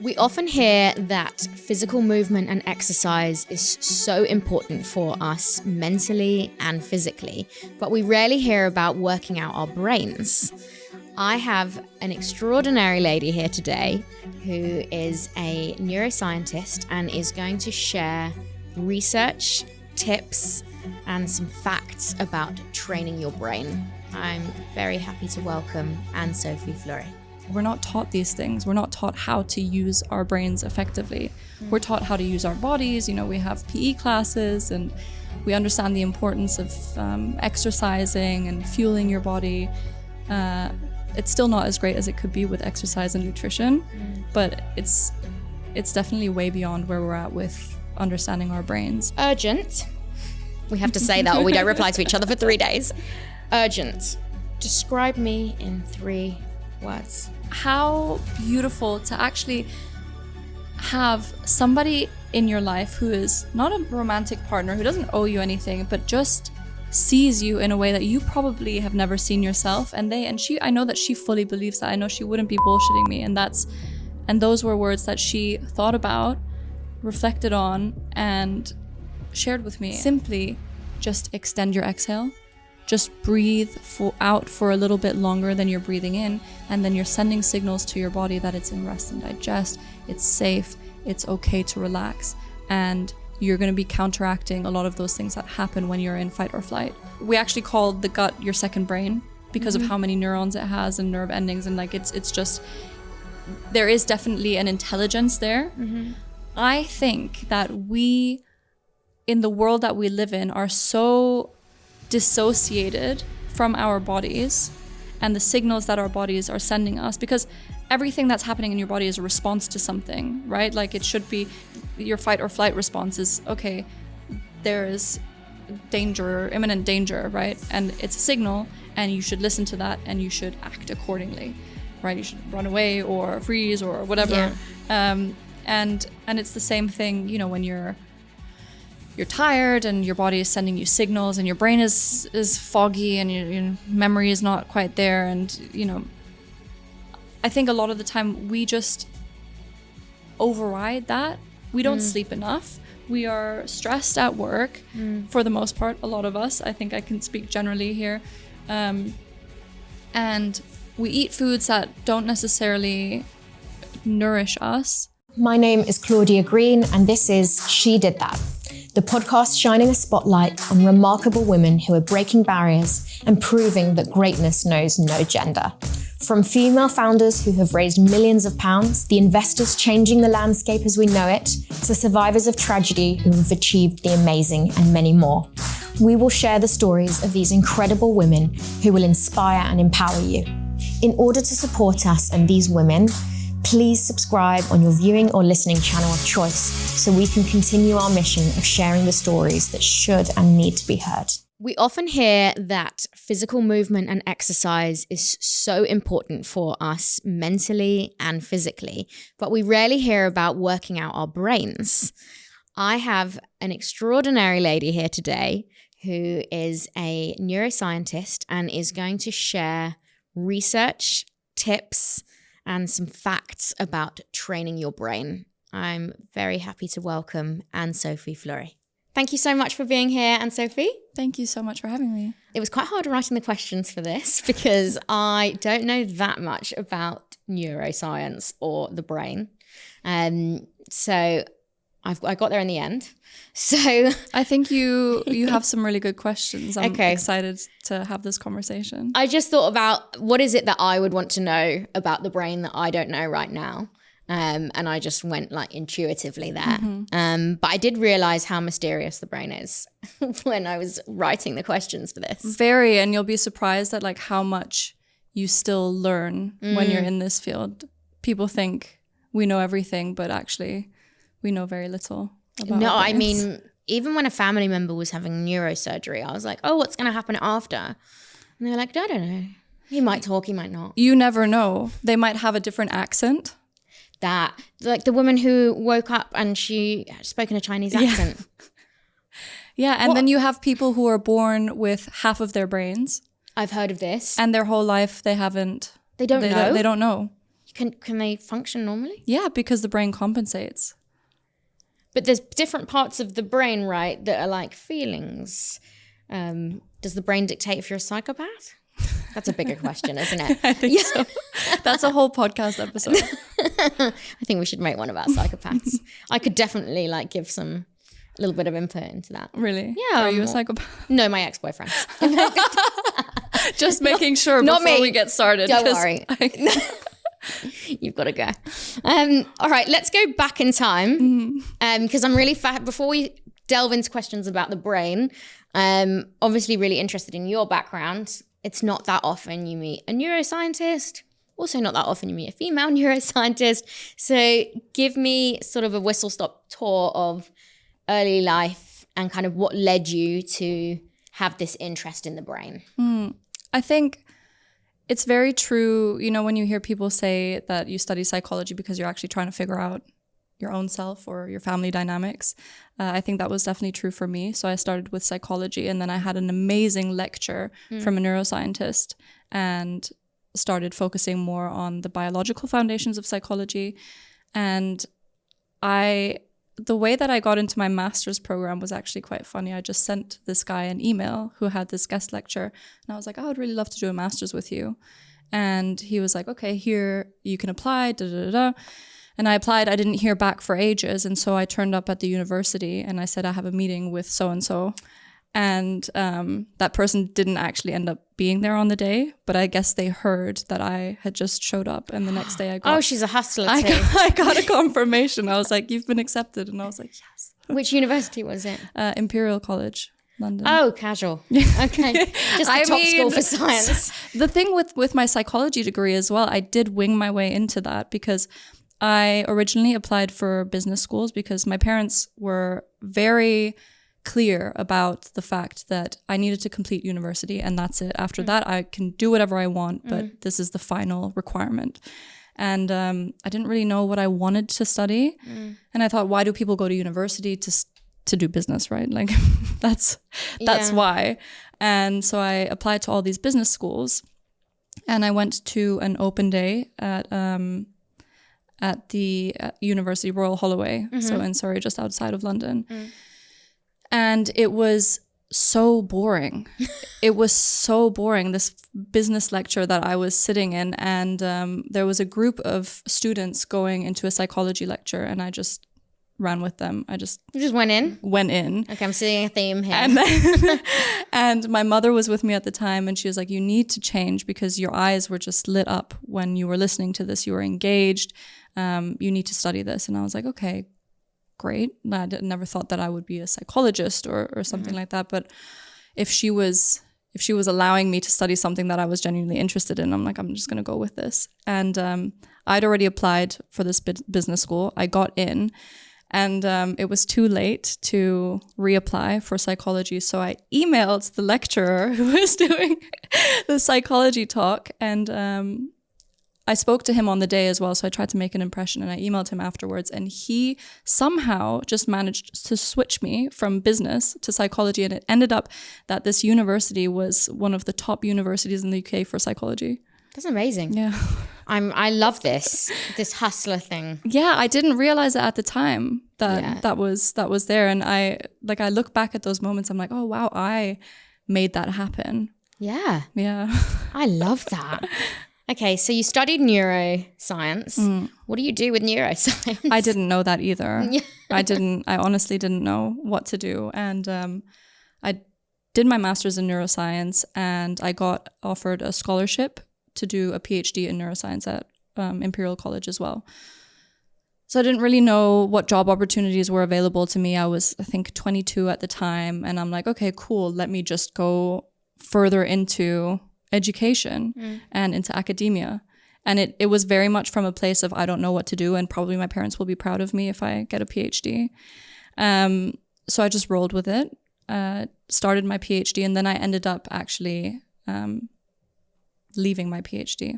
We often hear that physical movement and exercise is so important for us mentally and physically, but we rarely hear about working out our brains. I have an extraordinary lady here today who is a neuroscientist and is going to share research, tips, and some facts about training your brain. I'm very happy to welcome Anne-Sophie Fluri. We're not taught these things. We're not taught how to use our brains effectively. We're taught how to use our bodies. You know, we have PE classes and we understand the importance of exercising and fueling your body. It's still not as great as it could be with exercise and nutrition, but it's definitely way beyond where we're at with understanding our brains. Urgent. We have to say that or we don't reply to each other for 3 days. Urgent. Describe me in 3 words. How beautiful to actually have somebody in your life who is not a romantic partner, who doesn't owe you anything, but just sees you in a way that you probably have never seen yourself. And she, I know that she fully believes that. I know she wouldn't be bullshitting me. And those were words that she thought about, reflected on, and shared with me. Simply just extend your exhale. Just breathe out for a little bit longer than you're breathing in, and then you're sending signals to your body that it's in rest and digest, it's safe, it's okay to relax, and you're going to be counteracting a lot of those things that happen when you're in fight or flight. We actually call the gut your second brain because of how many neurons it has and nerve endings, and like it's just, there is definitely an intelligence there. I think that we, in the world that we live in, are so dissociated from our bodies and the signals that our bodies are sending us, because everything that's happening in your body is a response to something, right? Like it should be your fight or flight response is, okay, there is danger, imminent danger, right? And it's a signal and you should listen to that and you should act accordingly, right? You should run away or freeze or whatever. Yeah. And it's the same thing, you know, when you're tired and your body is sending you signals and your brain is foggy and your memory is not quite there. And, you know, I think a lot of the time we just override that. We don't sleep enough. We are stressed at work for the most part, a lot of us. I think I can speak generally here. And we eat foods that don't necessarily nourish us. My name is Claudia Green and this is She Did That, the podcast shining a spotlight on remarkable women who are breaking barriers and proving that greatness knows no gender. From female founders who have raised millions of pounds, the investors changing the landscape as we know it, to survivors of tragedy who have achieved the amazing and many more. We will share the stories of these incredible women who will inspire and empower you. In order to support us and these women, please subscribe on your viewing or listening channel of choice so we can continue our mission of sharing the stories that should and need to be heard. We often hear that physical movement and exercise is so important for us mentally and physically, but we rarely hear about working out our brains. I have an extraordinary lady here today who is a neuroscientist and is going to share research, tips, and some facts about training your brain. I'm very happy to welcome Anne-Sophie Fluri. Thank you so much for being here, Anne-Sophie. Thank you so much for having me. It was quite hard writing the questions for this because I don't know that much about neuroscience or the brain. So I got there in the end. So I think you have some really good questions. I'm excited to have this conversation. I just thought about what is it that I would want to know about the brain that I don't know right now. And I just went like intuitively there. But I did realize how mysterious the brain is when I was writing the questions for this. Very, and you'll be surprised at like how much you still learn when you're in this field. People think we know everything, but actually we know very little about No, our I brains. mean, even when a family member was having neurosurgery, I was like, oh, what's going to happen after? And they were like, I don't know. He might talk, he might not. You never know. They might have a different accent. That, like the woman who woke up and she spoke in a Chinese accent. Yeah, and then you have people who are born with half of their brains. I've heard of this. And their whole life they don't know. You Can they function normally? Yeah, because the brain compensates. But there's different parts of the brain, right, that are like feelings. Does the brain dictate if you're a psychopath? That's a bigger question, isn't it? I think so. That's a whole podcast episode. I think we should make one about psychopaths. I could definitely like give a little bit of input into that. Really? Yeah. Are you a psychopath? No, my ex-boyfriend. Just making sure Not before me. we get started. Don't worry. You've got to go. All right, let's go back in time because I'm really before we delve into questions about the brain, obviously really interested in your background. It's not that often you meet a neuroscientist. Also not that often you meet a female neuroscientist. So give me sort of a whistle-stop tour of early life and kind of what led you to have this interest in the brain. I think it's very true, you know, when you hear people say that you study psychology because you're actually trying to figure out your own self or your family dynamics. I think that was definitely true for me. So I started with psychology, and then I had an amazing lecture from a neuroscientist and started focusing more on the biological foundations of psychology. And the way that I got into my master's program was actually quite funny. I just sent this guy an email who had this guest lecture, and I was like, I would really love to do a master's with you. And he was like, okay, here you can apply, da da da da. And I applied. I didn't hear back for ages. And so I turned up at the university and I said, I have a meeting with so-and-so. And that person didn't actually end up being there on the day. But I guess they heard that I had just showed up. And the next day I got... Oh, she's a hustler too. I got a confirmation. I was like, you've been accepted. And I was like, yes. Which university was it? Imperial College, London. Oh, casual. Okay. Just the top school for science. The thing with my psychology degree as well, I did wing my way into that because I originally applied for business schools because my parents were very clear about the fact that I needed to complete university and that's it. After that, I can do whatever I want, but this is the final requirement. And I didn't really know what I wanted to study. And I thought, why do people go to university to do business, right? Like that's why. And so I applied to all these business schools, and I went to an open day at the University Royal Holloway, so in Surrey, just outside of London. And it was so boring. It was so boring, this business lecture that I was sitting in. And there was a group of students going into a psychology lecture, and I just ran with them. You just went in? Went in. Okay, I'm seeing a theme here. And, and my mother was with me at the time, and she was like, you need to change because your eyes were just lit up when you were listening to this. You were engaged. You need to study this. And I was like, okay, great. I never thought that I would be a psychologist or something like that. But if she was allowing me to study something that I was genuinely interested in, I'm like, I'm just going to go with this. And I'd already applied for this business school. I got in, and it was too late to reapply for psychology. So I emailed the lecturer who was doing the psychology talk, and I spoke to him on the day as well, so I tried to make an impression, and I emailed him afterwards, and he somehow just managed to switch me from business to psychology, and it ended up that this university was one of the top universities in the UK for psychology. That's amazing. Yeah. I love this hustler thing. Yeah, I didn't realize it at the time that was there, and I look back at those moments, I'm like, oh wow, I made that happen. Yeah. Yeah. I love that. Okay, so you studied neuroscience. What do you do with neuroscience? I didn't know that either. I honestly didn't know what to do. And I did my master's in neuroscience, and I got offered a scholarship to do a PhD in neuroscience at Imperial College as well. So I didn't really know what job opportunities were available to me. I was, I think, 22 at the time. And I'm like, okay, cool. Let me just go further into education and into academia. And it was very much from a place of, I don't know what to do, and probably my parents will be proud of me if I get a PhD. So I just rolled with it, started my PhD, and then I ended up actually leaving my PhD.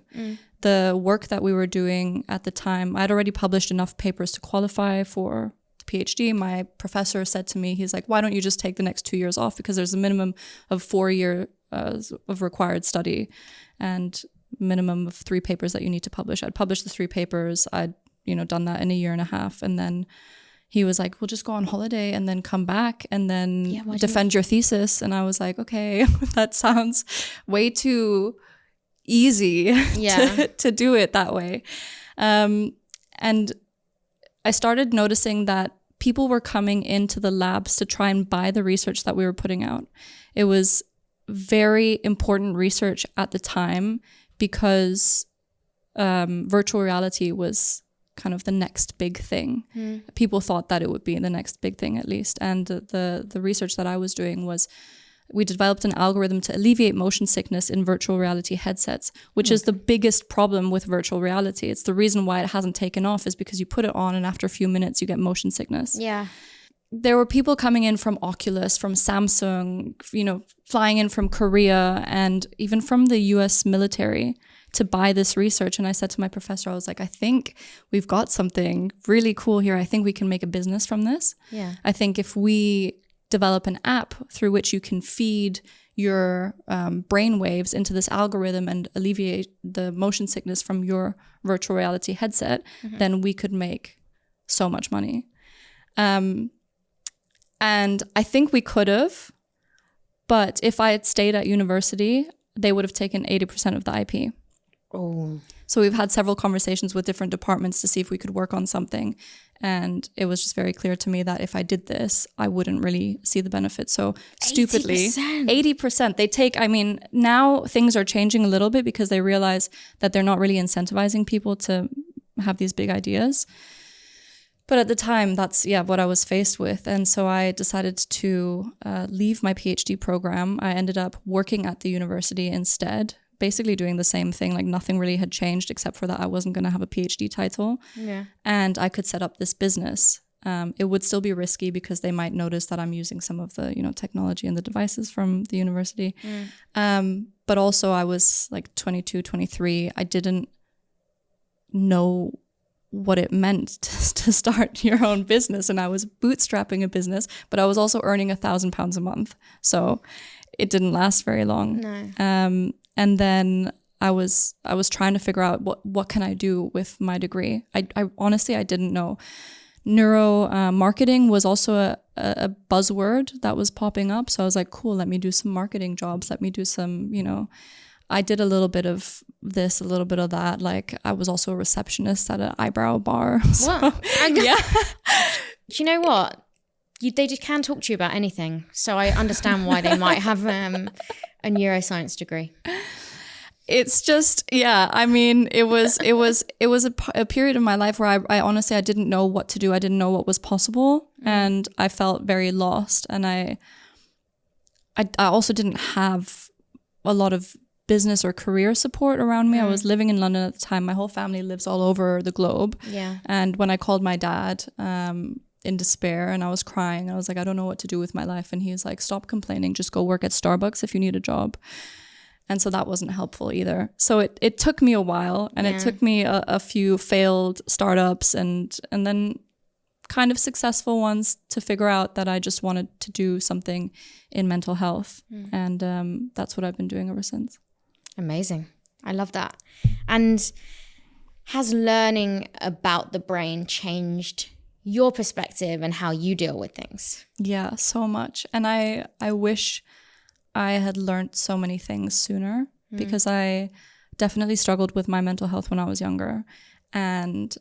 The work that we were doing at the time, I'd already published enough papers to qualify for the PhD. My professor said to me, he's like, why don't you just take the next 2 years off? Because there's a minimum of 4 years of required study. And minimum of 3 papers that you need to publish. I'd published the 3 papers. I'd, done that in a year and a half. And then he was like, well, just go on holiday and then come back and then defend your thesis. And I was like, okay, that sounds way too easy to do it that way. And I started noticing that people were coming into the labs to try and buy the research that we were putting out. It was very important research at the time because virtual reality was kind of the next big thing. People thought that it would be the next big thing, at least. And the research that I was doing was, we developed an algorithm to alleviate motion sickness in virtual reality headsets, which is the biggest problem with virtual reality. It's the reason why it hasn't taken off, is because you put it on and after a few minutes you get motion sickness. Yeah. There were people coming in from Oculus, from Samsung, flying in from Korea and even from the US military to buy this research. And I said to my professor, I was like, I think we've got something really cool here. I think we can make a business from this. Yeah. I think if we develop an app through which you can feed your brain waves into this algorithm and alleviate the motion sickness from your virtual reality headset, then we could make so much money. And I think we could have, but if I had stayed at university, they would have taken 80% of the IP. Oh. So we've had several conversations with different departments to see if we could work on something. And it was just very clear to me that if I did this, I wouldn't really see the benefit. So stupidly, 80%. They take, now things are changing a little bit because they realize that they're not really incentivizing people to have these big ideas. But at the time, that's what I was faced with. And so I decided to leave my PhD program. I ended up working at the university instead, basically doing the same thing. Like nothing really had changed except for that I wasn't going to have a PhD title. Yeah. And I could set up this business. It would still be risky because they might notice that I'm using some of the, technology and the devices from the university. But also I was like 22, 23. I didn't know what it meant to start your own business. And I was bootstrapping a business, but I was also earning £1,000 a month. So it didn't last very long. No. And then I was trying to figure out what can I do with my degree. I honestly, I didn't know. Marketing was also a buzzword that was popping up. So I was like, cool, let me do some marketing jobs. Let me do some, I did a little bit of this, a little bit of that. Like I was also a receptionist at an eyebrow bar. So, yeah. Do you know what? They just can talk to you about anything. So I understand why they might have a neuroscience degree. It's just, it was a period of my life where I honestly, I didn't know what to do. I didn't know what was possible. And I felt very lost. And I also didn't have a lot of business or career support around me. I was living in London at the time. My whole family lives all over the globe. Yeah. And when I called my dad in despair and I was crying, I was like, I don't know what to do with my life. And he was like, stop complaining. Just go work at Starbucks if you need a job. And so that wasn't helpful either. So it took me a while, and it took me a few failed startups and then kind of successful ones to figure out that I just wanted to do something in mental health. And that's what I've been doing ever since. Amazing. I love that. And has learning about the brain changed your perspective and how you deal with things? Yeah, so much. And I wish I had learned so many things sooner, because I definitely struggled with my mental health when I was younger. And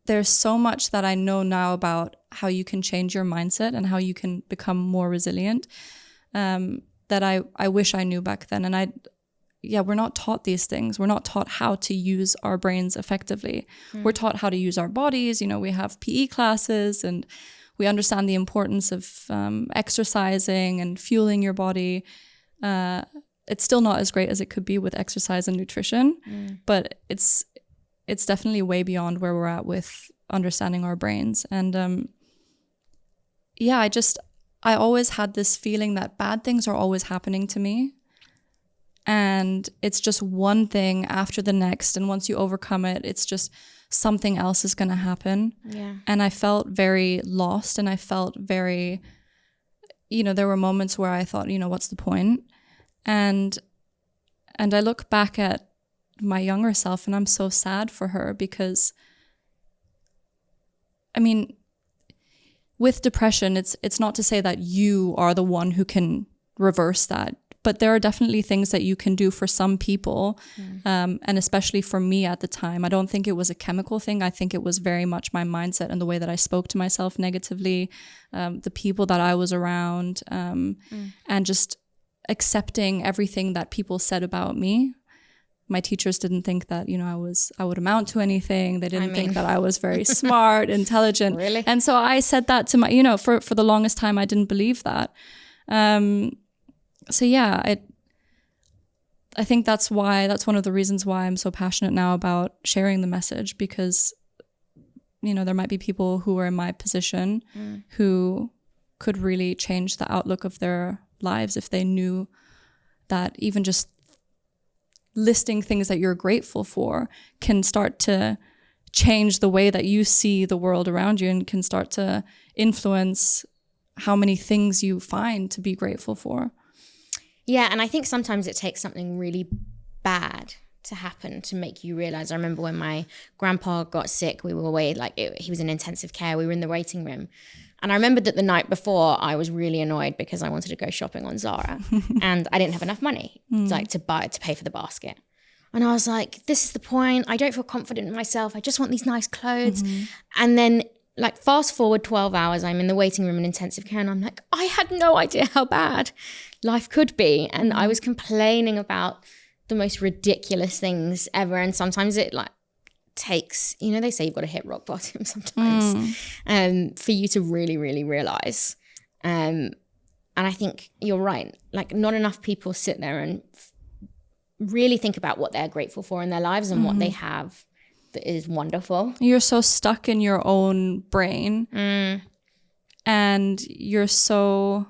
there's so much that I know now about how you can change your mindset and how you can become more resilient, that I wish I knew back then. And we're not taught these things. We're not taught how to use our brains effectively. We're taught how to use our bodies. We have PE classes and we understand the importance of exercising and fueling your body. It's still not as great as it could be with exercise and nutrition, but it's definitely way beyond where we're at with understanding our brains. And I always had this feeling that bad things are always happening to me. And it's just one thing after the next. And once you overcome it, it's just something else is going to happen. Yeah. And I felt very lost, and I felt very, there were moments where I thought, what's the point? And And I look back at my younger self and I'm so sad for her because, I mean, with depression, it's not to say that you are the one who can reverse that, but there are definitely things that you can do for some people. And especially for me at the time, I don't think it was a chemical thing. I think it was very much my mindset and the way that I spoke to myself negatively, the people that I was around, and just accepting everything that people said about me. My teachers didn't think that, I would amount to anything. They didn't think that I was very smart, intelligent. Really? And so I said that to my, for the longest time, I didn't believe that. So yeah, I think that's one of the reasons why I'm so passionate now about sharing the message, because, there might be people who are in my position who could really change the outlook of their lives if they knew that even just listing things that you're grateful for can start to change the way that you see the world around you and can start to influence how many things you find to be grateful for. Yeah, and I think sometimes it takes something really bad to happen to make you realize. I remember when my grandpa got sick, we were away, he was in intensive care, we were in the waiting room. And I remembered that the night before I was really annoyed because I wanted to go shopping on Zara and I didn't have enough money to pay for the basket. And I was like, this is the point. I don't feel confident in myself. I just want these nice clothes. And then fast forward 12 hours, I'm in the waiting room in intensive care and I'm like, I had no idea how bad life could be. And I was complaining about the most ridiculous things ever. And sometimes it takes, they say you've got to hit rock bottom sometimes for you to really, really realize. And I think you're right. Not enough people sit there and really think about what they're grateful for in their lives and what they have that is wonderful. You're so stuck in your own brain and you're so,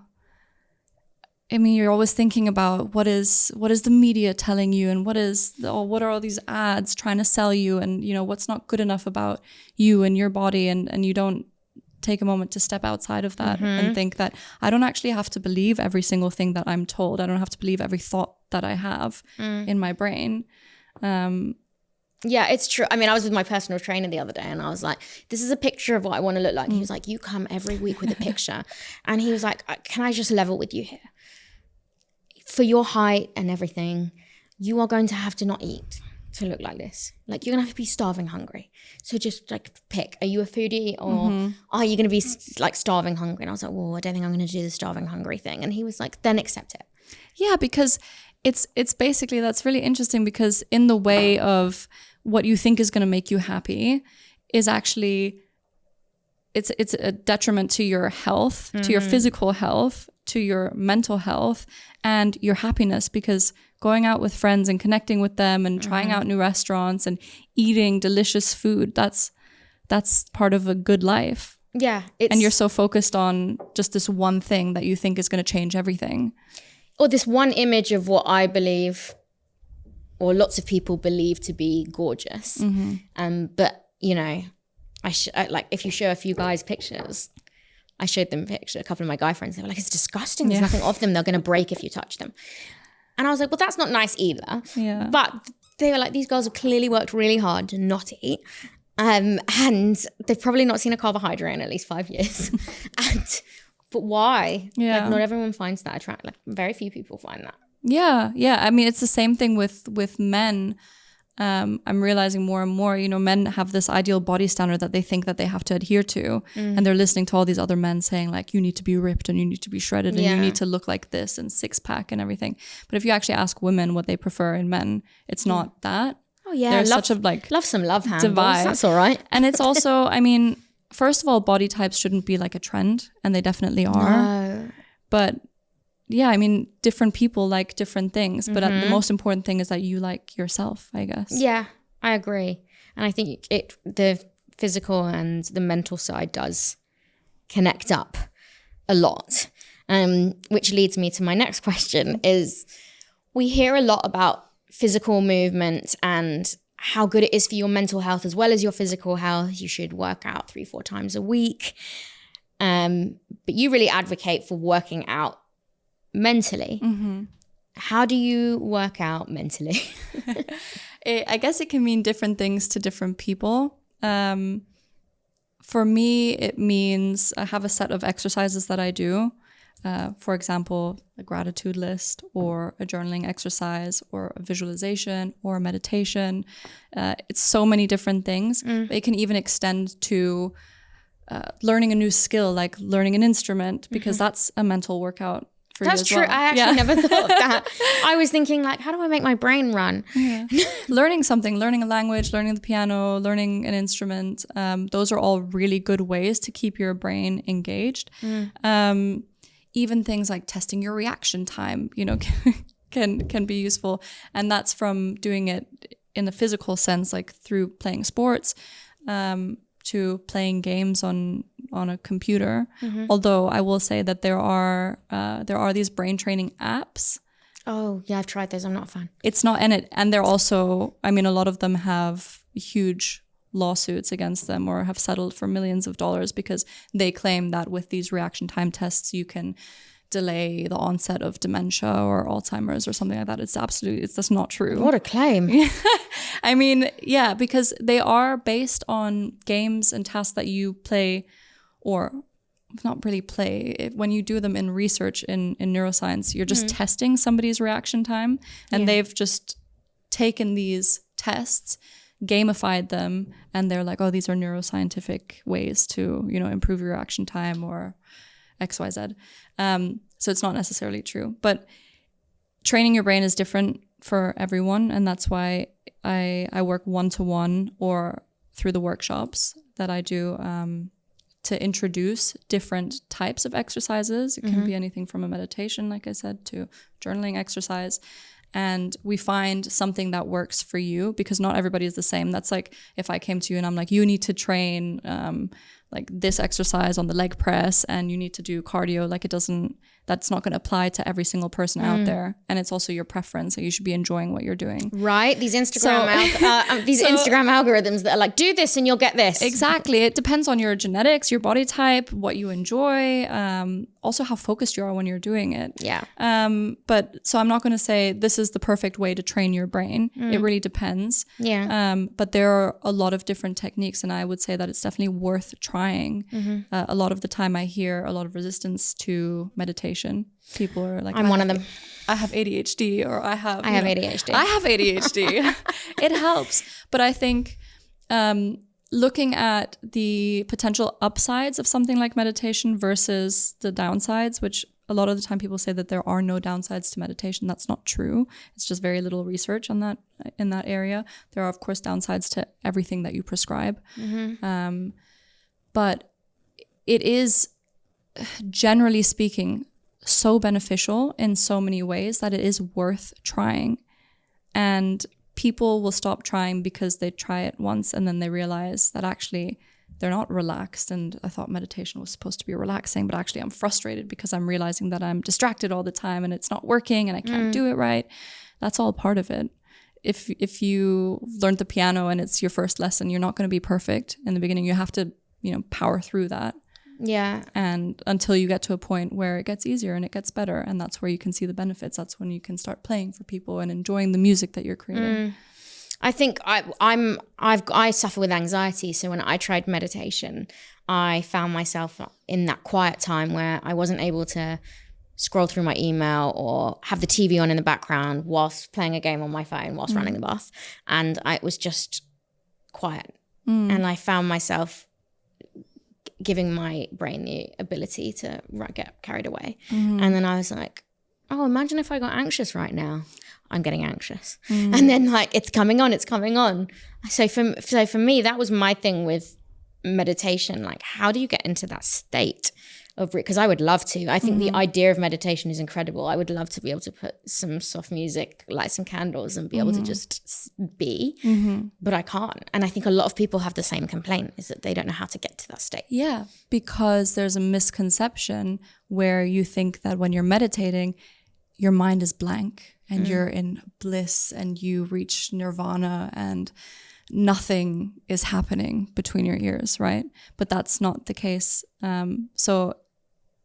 you're always thinking about what is the media telling you and what are all these ads trying to sell you and, what's not good enough about you and your body and you don't take a moment to step outside of that and think that I don't actually have to believe every single thing that I'm told. I don't have to believe every thought that I have in my brain. Yeah, it's true. I was with my personal trainer the other day and I was like, this is a picture of what I want to look like. He was like, you come every week with a picture. And he was like, can I just level with you here? For your height and everything, you are going to have to not eat to look like this. You're going to have to be starving hungry. So just pick, are you a foodie or are you going to be starving hungry? And I was like, well, I don't think I'm going to do the starving hungry thing. And he was like, then accept it. Yeah, because it's basically, that's really interesting because in the way of what you think is going to make you happy is actually, it's a detriment to your health, to your physical health, to your mental health and your happiness, because going out with friends and connecting with them and trying out new restaurants and eating delicious food, that's part of a good life. Yeah. And you're so focused on just this one thing that you think is going to change everything. Or this one image of what I believe, or lots of people believe to be gorgeous. But, if you show a few guys pictures, I showed them a couple of my guy friends. They were like, it's disgusting. There's nothing of them. They're going to break if you touch them. And I was like, well, that's not nice either. Yeah. But they were like, these girls have clearly worked really hard not to eat. And they've probably not seen a carbohydrate in at least 5 years. But why? Yeah. Not everyone finds that attractive. Very few people find that. Yeah. It's the same thing with men. I'm realizing more and more, men have this ideal body standard that they think that they have to adhere to. And they're listening to all these other men saying you need to be ripped and you need to be shredded and you need to look like this and six pack and everything. But if you actually ask women what they prefer in men, it's not that. Oh yeah. There's such a love some love handles. Divide. That's all right. And it's also, first of all, body types shouldn't be a trend, and they definitely are. No. But yeah, different people like different things, but the most important thing is that you like yourself, I guess. Yeah, I agree. And I think the physical and the mental side does connect up a lot, which leads me to my next question is, we hear a lot about physical movement and how good it is for your mental health as well as your physical health. You should work out 3-4 times a week. But you really advocate for working out mentally. how do you work out mentally? I guess it can mean different things to different people. For me, it means I have a set of exercises that I do. For example, a gratitude list or a journaling exercise or a visualization or a meditation. It's so many different things. But it can even extend to learning a new skill, like learning an instrument, because that's a mental workout for That's you as true. well. I actually never thought of that. I was thinking like, how do I make my brain run? Yeah. Learning something, learning a language, learning the piano, learning an instrument. Those are all really good ways to keep your brain engaged. Even things like testing your reaction time, can be useful. And that's from doing it in the physical sense, like through playing sports, to playing games on a computer. Although I will say that there are these brain training apps. Oh yeah, I've tried those. I'm not a fan. It's not and they're also, I mean, a lot of them have huge lawsuits against them or have settled for millions of dollars because they claim that with these reaction time tests you can delay the onset of dementia or Alzheimer's or something like that. That's not true. What a claim. I mean, yeah, because they are based on games and tasks that you play, or not really play. When you do them in research in neuroscience, you're just testing somebody's reaction time, and they've just taken these tests, gamified them, and they're like, oh, these are neuroscientific ways to, improve your reaction time or XYZ. So it's not necessarily true, but training your brain is different for everyone, and that's why I work one-to-one or through the workshops that I do to introduce different types of exercises. It can be anything from a meditation, like I said, to journaling exercise. And we find something that works for you, because not everybody is the same. That's like if I came to you and I'm like, you need to train like this exercise on the leg press and you need to do cardio. Like that's not going to apply to every single person out there. And it's also your preference. So you should be enjoying what you're doing. Right. These Instagram algorithms that are like, do this and you'll get this. Exactly. It depends on your genetics, your body type, what you enjoy, also how focused you are when you're doing it. Yeah. But so I'm not going to say this is the perfect way to train your brain. It really depends. Yeah. But there are a lot of different techniques, and I would say that it's definitely worth trying. A lot of the time I hear a lot of resistance to meditation. People are like, I'm one of them. I have ADHD, or I have ADHD. I have ADHD. It helps. But I think looking at the potential upsides of something like meditation versus the downsides, which a lot of the time people say that there are no downsides to meditation. That's not true. It's just very little research on that in that area. There are, of course, downsides to everything that you prescribe. But it is, generally speaking, so beneficial in so many ways that it is worth trying. And people will stop trying because they try it once and then they realize that actually they're not relaxed. And I thought meditation was supposed to be relaxing, but actually I'm frustrated because I'm realizing that I'm distracted all the time and it's not working and I can't do it right. That's all part of it. If you learned the piano and it's your first lesson, you're not going to be perfect in the beginning. You have to, power through that. Yeah. And until you get to a point where it gets easier and it gets better, and that's where you can see the benefits. That's when you can start playing for people and enjoying the music that you're creating. I think I suffer with anxiety. So when I tried meditation, I found myself in that quiet time where I wasn't able to scroll through my email or have the TV on in the background whilst playing a game on my phone whilst running the bath. And it was just quiet. And I found myself giving my brain the ability to get carried away. And then I was like, oh, imagine if I got anxious right now. I'm getting anxious. And then it's coming on. So for me, that was my thing with meditation. Like, how do you get into that state of, because I would love to. I think the idea of meditation is incredible. I would love to be able to put some soft music, light some candles and be able to just be, but I can't. And I think a lot of people have the same complaint, is that they don't know how to get to that state. Yeah, because there's a misconception where you think that when you're meditating, your mind is blank and you're in bliss and you reach nirvana and nothing is happening between your ears, right? But that's not the case. So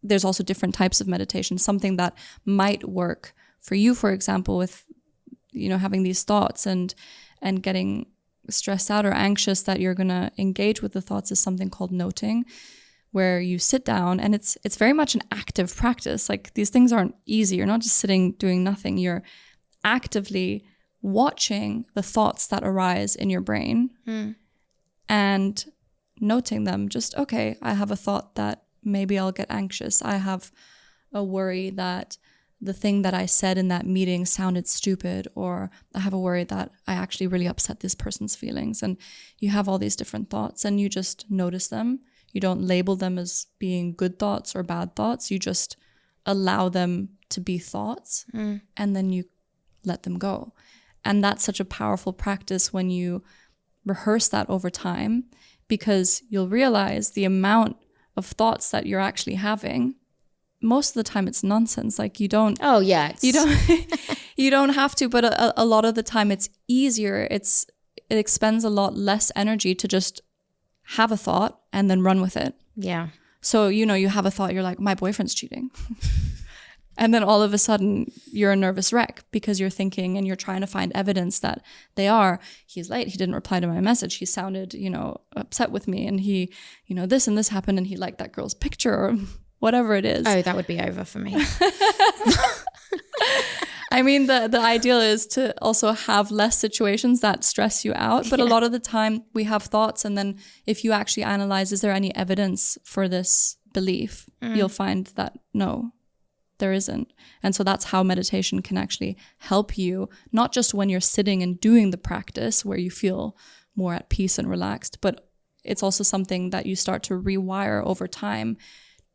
there's also different types of meditation. Something that might work for you, for example, with, having these thoughts and getting stressed out or anxious that you're going to engage with the thoughts, is something called noting, where you sit down, and it's very much an active practice. Like, these things aren't easy. You're not just sitting doing nothing. You're actively watching the thoughts that arise in your brain and noting them. Just, okay, I have a thought that maybe I'll get anxious. I have a worry that the thing that I said in that meeting sounded stupid, or I have a worry that I actually really upset this person's feelings. And you have all these different thoughts, and you just notice them. You don't label them as being good thoughts or bad thoughts. You just allow them to be thoughts, and then you let them go. And that's such a powerful practice when you rehearse that over time, because you'll realize the amount of thoughts that you're actually having. Most of the time it's nonsense. Like, you don't you don't have to, but a lot of the time it's easier. It expends a lot less energy to just have a thought and then run with it. Yeah. So, you have a thought, you're like, my boyfriend's cheating. And then all of a sudden you're a nervous wreck because you're thinking and you're trying to find evidence that he's late. He didn't reply to my message. He sounded, upset with me, and he, this and this happened, and he liked that girl's picture, or whatever it is. Oh, that would be over for me. I mean, the ideal is to also have less situations that stress you out. But a lot of the time we have thoughts, and then if you actually analyze, is there any evidence for this belief? You'll find that no, there isn't. And so that's how meditation can actually help you, not just when you're sitting and doing the practice where you feel more at peace and relaxed, but it's also something that you start to rewire over time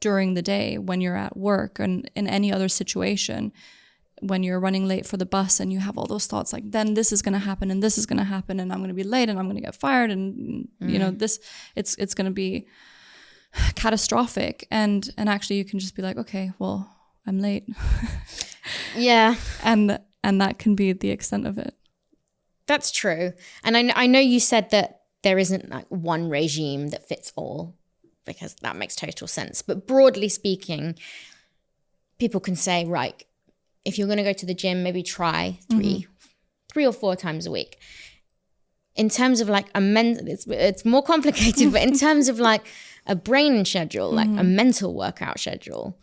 during the day, when you're at work and in any other situation, when you're running late for the bus and you have all those thoughts like, then this is going to happen, and this is going to happen, and I'm going to be late, and I'm going to get fired, and this, it's going to be catastrophic. And actually you can just be like, okay, well, I'm late. Yeah. And that can be the extent of it. That's true. And I know you said that there isn't like one regime that fits all, because that makes total sense. But broadly speaking, people can say, right, if you're going to go to the gym, maybe try three or four times a week. In terms of like it's more complicated, but in terms of like a brain schedule, like a mental workout schedule,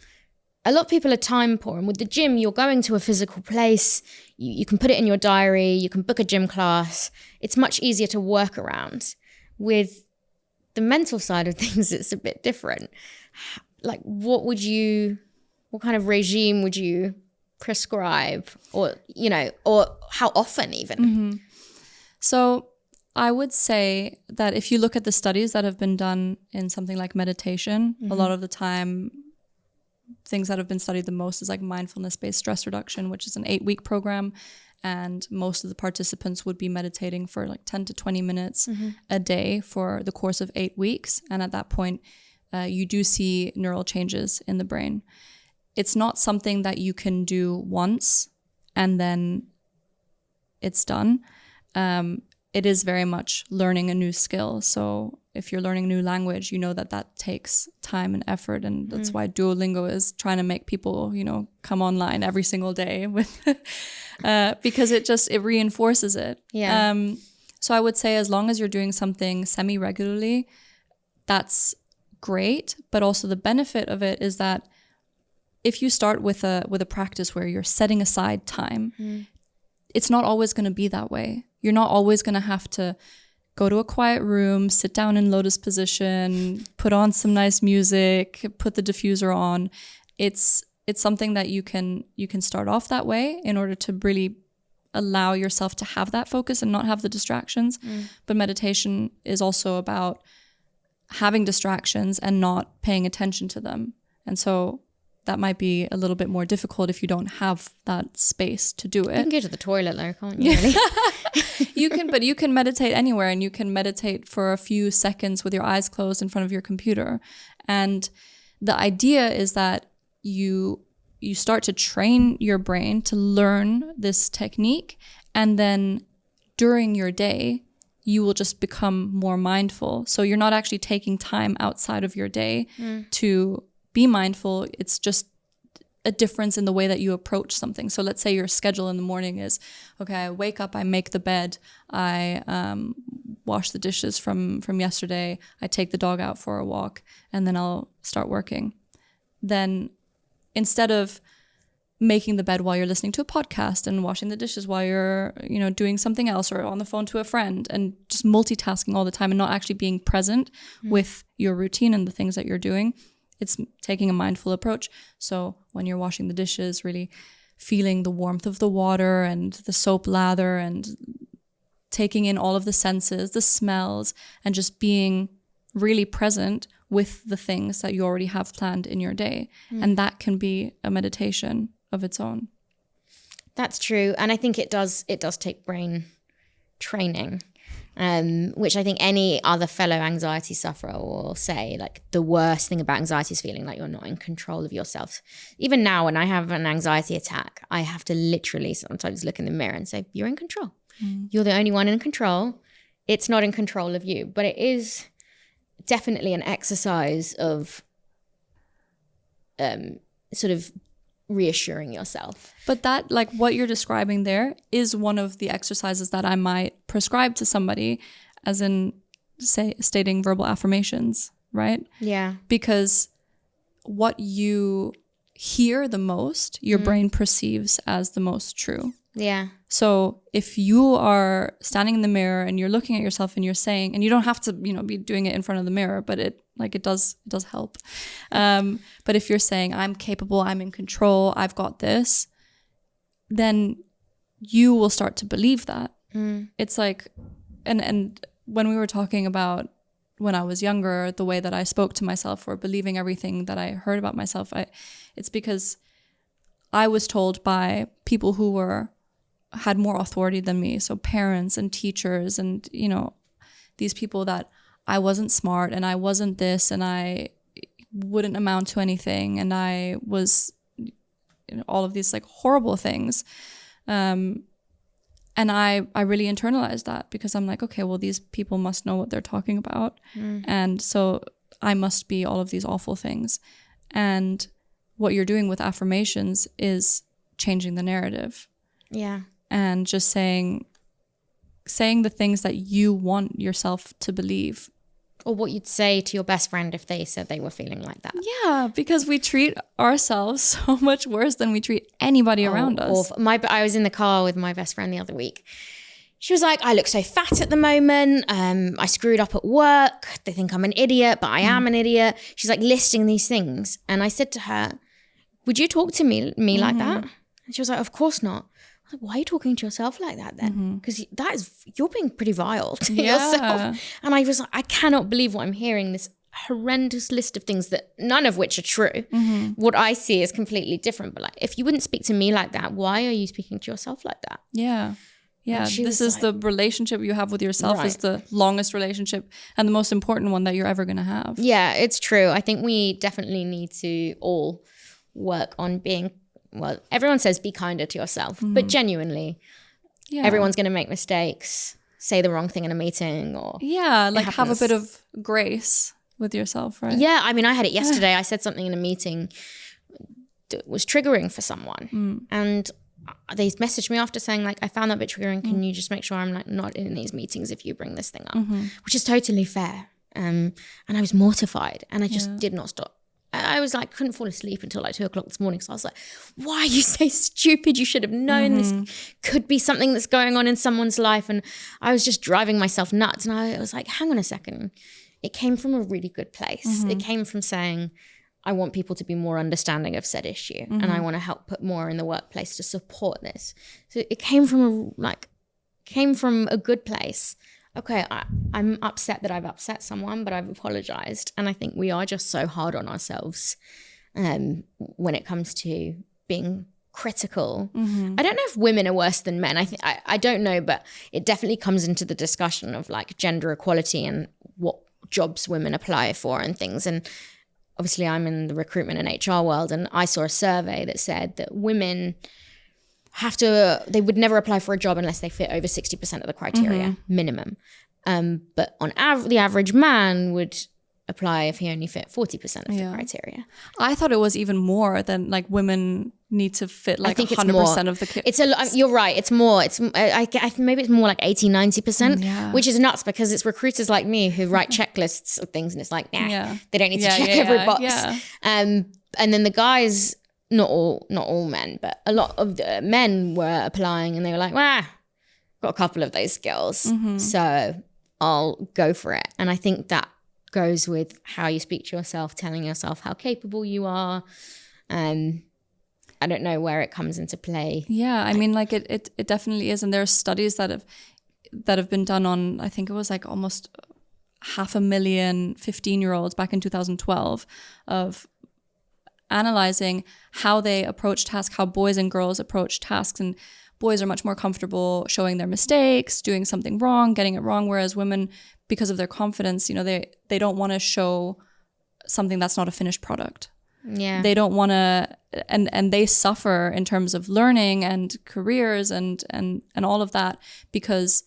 a lot of people are time poor. And with the gym, you're going to a physical place. You can put it in your diary. You can book a gym class. It's much easier to work around. With the mental side of things, it's a bit different. Like, what kind of regime would you prescribe, or how often even? So I would say that if you look at the studies that have been done in something like meditation, a lot of the time, things that have been studied the most is like mindfulness-based stress reduction, which is an 8-week program. And most of the participants would be meditating for like 10 to 20 minutes a day for the course of 8 weeks. And at that point, you do see neural changes in the brain. It's not something that you can do once and then it's done. It is very much learning a new skill. So if you're learning a new language, you know that takes time and effort. And that's why Duolingo is trying to make people, come online every single day with because it reinforces it. Yeah. So I would say as long as you're doing something semi-regularly, that's great. But also the benefit of it is that if you start with a practice where you're setting aside time, it's not always going to be that way. You're not always going to have to go to a quiet room, sit down in lotus position, put on some nice music, put the diffuser on. It's something that you can start off that way in order to really allow yourself to have that focus and not have the distractions. But meditation is also about having distractions and not paying attention to them. And so that might be a little bit more difficult if you don't have that space to do it. You can go to the toilet though, can't you? Really? You can meditate anywhere, and you can meditate for a few seconds with your eyes closed in front of your computer. And the idea is that you start to train your brain to learn this technique, and then during your day, you will just become more mindful. So you're not actually taking time outside of your day to be mindful. It's just a difference in the way that you approach something. So let's say your schedule in the morning is, okay, I wake up, I make the bed, I wash the dishes from yesterday, I take the dog out for a walk, and then I'll start working. Then instead of making the bed while you're listening to a podcast and washing the dishes while you're, doing something else or on the phone to a friend and just multitasking all the time and not actually being present with your routine and the things that you're doing, it's taking a mindful approach. So when you're washing the dishes, really feeling the warmth of the water and the soap lather and taking in all of the senses, the smells, and just being really present with the things that you already have planned in your day. And that can be a meditation of its own. That's true. And I think it does take brain training, which I think any other fellow anxiety sufferer will say, like, the worst thing about anxiety is feeling like you're not in control of yourself. Even now, when I have an anxiety attack, I have to literally sometimes look in the mirror and say, you're in control. You're the only one in control. It's not in control of you. But it is definitely an exercise of sort of reassuring yourself. But that, like what you're describing there, is one of the exercises that I might prescribe to somebody, as in, say, stating verbal affirmations, right? Yeah. Because what you hear the most, your brain perceives as the most true. Yeah. So if you are standing in the mirror and you're looking at yourself and you're saying, and you don't have to, be doing it in front of the mirror, but it does help. But if you're saying, I'm capable, I'm in control, I've got this, then you will start to believe that. It's like, and when we were talking about when I was younger, the way that I spoke to myself or believing everything that I heard about myself, it's because I was told by people who had more authority than me, so parents and teachers and, these people, that I wasn't smart and I wasn't this and I wouldn't amount to anything and I was, all of these like horrible things. And I really internalized that because I'm like, okay, well, these people must know what they're talking about. And so I must be all of these awful things. And what you're doing with affirmations is changing the narrative. Yeah. And just saying the things that you want yourself to believe. Or what you'd say to your best friend if they said they were feeling like that. Yeah, because we treat ourselves so much worse than we treat anybody around us. I was in the car with my best friend the other week. She was like, I look so fat at the moment. I screwed up at work. They think I'm an idiot, but I am an idiot. She's like listing these things. And I said to her, would you talk to me like that? And she was like, of course not. I was like, why are you talking to yourself like that then? Because you're being pretty vile to yourself. And I was like, I cannot believe what I'm hearing, this horrendous list of things that none of which are true. What I see is completely different. But like, if you wouldn't speak to me like that, why are you speaking to yourself like that? Yeah. This is the relationship you have with yourself is the longest relationship and the most important one that you're ever going to have. Yeah, it's true. I think we definitely need to all work on being, well, everyone says be kinder to yourself, but genuinely, everyone's going to make mistakes, say the wrong thing in a meeting, or have a bit of grace with yourself, right? Yeah, I mean, I had it yesterday. I said something in a meeting that was triggering for someone, and they messaged me after saying, like, I found that a bit triggering. Can you just make sure I'm like not in these meetings if you bring this thing up, which is totally fair. And I was mortified, and I just did not stop. I was like, couldn't fall asleep until like 2:00 this morning. So I was like, why are you so stupid? You should have known this could be something that's going on in someone's life. And I was just driving myself nuts. And I was like, hang on a second. It came from a really good place. It came from saying, I want people to be more understanding of said issue. And I want to help put more in the workplace to support this. So it came from a good place. Okay, I'm upset that I've upset someone, but I've apologized. And I think we are just so hard on ourselves when it comes to being critical. I don't know if women are worse than men. I don't know, but it definitely comes into the discussion of like gender equality and what jobs women apply for and things. And obviously I'm in the recruitment and HR world, and I saw a survey that said that women they would never apply for a job unless they fit over 60% of the criteria minimum. But on the average man would apply if he only fit 40% of the criteria. I thought it was even more than like women need to fit like 100% of the It's you're right. It's more. Maybe it's more like 80-90%, which is nuts because it's recruiters like me who write checklists of things, and it's like, they don't need to check every box. Yeah. And then the guys, not all men, but a lot of the men were applying, and they were like, got a couple of those skills, so I'll go for it. And I think that goes with how you speak to yourself, telling yourself how capable you are. I don't know where it comes into play. Yeah, I mean, like it definitely is. And there are studies that have been done on, I think it was like almost 500,000 15-year-olds back in 2012 of analyzing how they approach tasks, how boys and girls approach tasks. And boys are much more comfortable showing their mistakes, doing something wrong, getting it wrong, whereas women, because of their confidence, they don't want to show something that's not a finished product. Yeah. They don't want to, and they suffer in terms of learning and careers and all of that because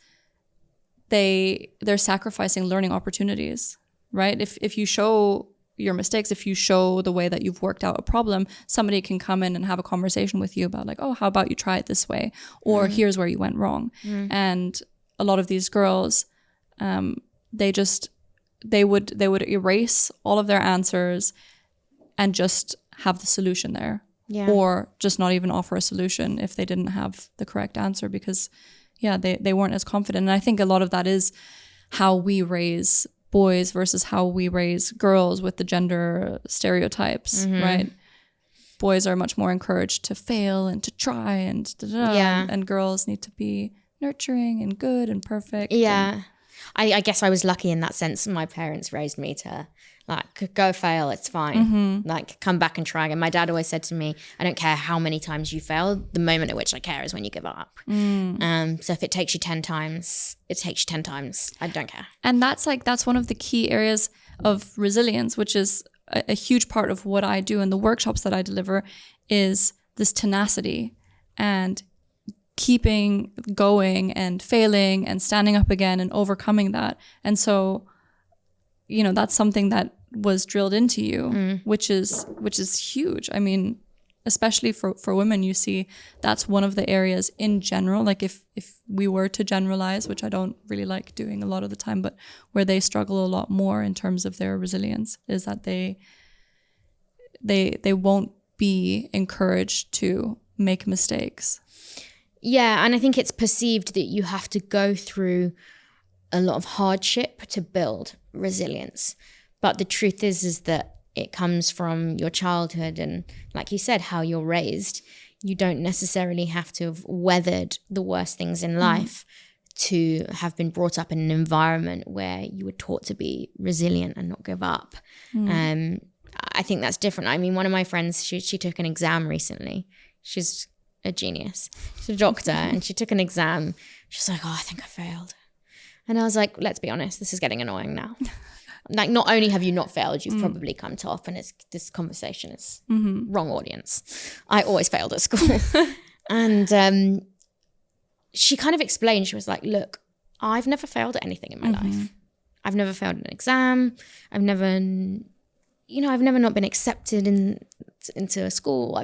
they're sacrificing learning opportunities, right? If you show your mistakes, if you show the way that you've worked out a problem, somebody can come in and have a conversation with you about like, oh, how about you try it this way? Or here's where you went wrong. And a lot of these girls, they would erase all of their answers and just have the solution there. Yeah. Or just not even offer a solution if they didn't have the correct answer because they weren't as confident. And I think a lot of that is how we raise boys versus how we raise girls with the gender stereotypes, right? Boys are much more encouraged to fail and to try and and girls need to be nurturing and good and perfect. Yeah. I guess I was lucky in that sense. My parents raised me to like, go fail, it's fine. Like, come back and try again. My dad always said to me, I don't care how many times you fail. The moment at which I care is when you give up. So if it takes you 10 times, it takes you 10 times. I don't care. And that's one of the key areas of resilience, which is a huge part of what I do in the workshops that I deliver is this tenacity and keeping going and failing and standing up again and overcoming that. And so, that's something that was drilled into you, which is huge. I mean, especially for women, you see that's one of the areas in general, like if we were to generalize, which I don't really like doing a lot of the time, but where they struggle a lot more in terms of their resilience is that they won't be encouraged to make mistakes. Yeah, and I think it's perceived that you have to go through a lot of hardship to build resilience. But the truth is that it comes from your childhood and, like you said, how you're raised. You don't necessarily have to have weathered the worst things in life to have been brought up in an environment where you were taught to be resilient and not give up. I think that's different. I mean, one of my friends, she took an exam recently. She's a genius. She's a doctor and she took an exam. She's like, I think I failed. And I was like, let's be honest, this is getting annoying now. Like, not only have you not failed, you've probably come top, and this conversation is wrong audience. I always failed at school. And she kind of explained, she was like, look, I've never failed at anything in my life. I've never failed an exam. I've never not been accepted into a school.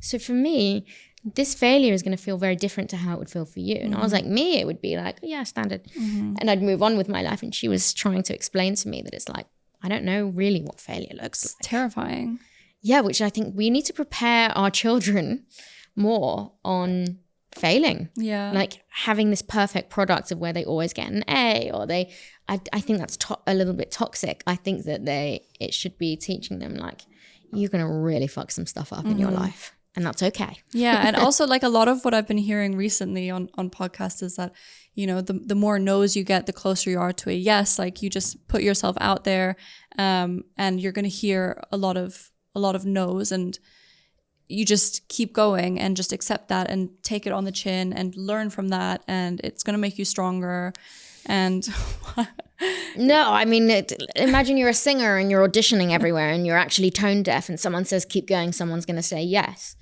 So for me, this failure is going to feel very different to how it would feel for you. And I was like, me, it would be like, yeah, standard. And I'd move on with my life. And she was trying to explain to me that it's like, I don't know really what failure looks like. It's terrifying. Yeah, which I think we need to prepare our children more on failing. Yeah. Like having this perfect product of where they always get an A or I think that's a little bit toxic. I think that it should be teaching them like, you're going to really fuck some stuff up in your life. And that's okay. Yeah. And also like a lot of what I've been hearing recently on podcasts is that, the more no's you get, the closer you are to a yes. Like you just put yourself out there and you're going to hear a lot of no's, and you just keep going and just accept that and take it on the chin and learn from that. And it's going to make you stronger. And no, I mean, imagine you're a singer and you're auditioning everywhere and you're actually tone deaf and someone says, keep going. Someone's going to say yes.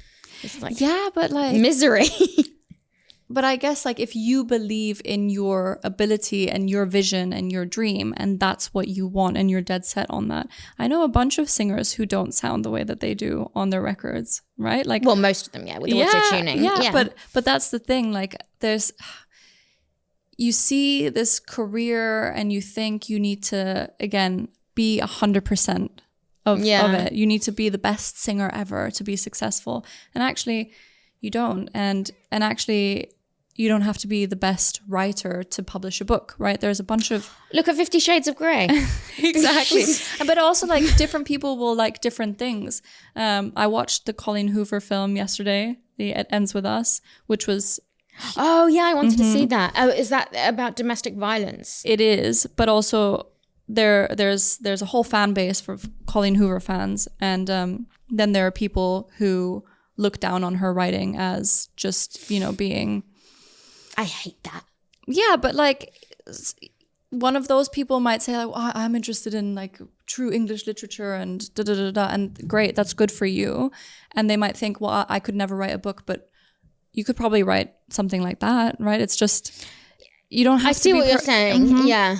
It's like, yeah, but like misery. but I guess like if you believe in your ability and your vision and your dream, and that's what you want, and you're dead set on that. I know a bunch of singers who don't sound the way that they do on their records, right? Like, well, most of them, with the auto-tuning. Yeah, but that's the thing. Like, you see this career and you think you need to, again, be 100% of it. You need to be the best singer ever to be successful. And actually, you don't. And actually, you don't have to be the best writer to publish a book, right? There's a bunch of... Look at 50 Shades of Grey. Exactly. But also, like, different people will like different things. I watched the Colleen Hoover film yesterday, It Ends With Us, which was... Oh, yeah, I wanted to see that. Oh, is that about domestic violence? It is, but also there's a whole fan base for Colleen Hoover fans. And then there are people who look down on her writing as just, being... I hate that. Yeah, but like one of those people might say like, well, I'm interested in like true English literature and and great, that's good for you. And they might think, well, I could never write a book, but you could probably write something like that, right? It's just, you don't have to be... I see what you're saying, yeah.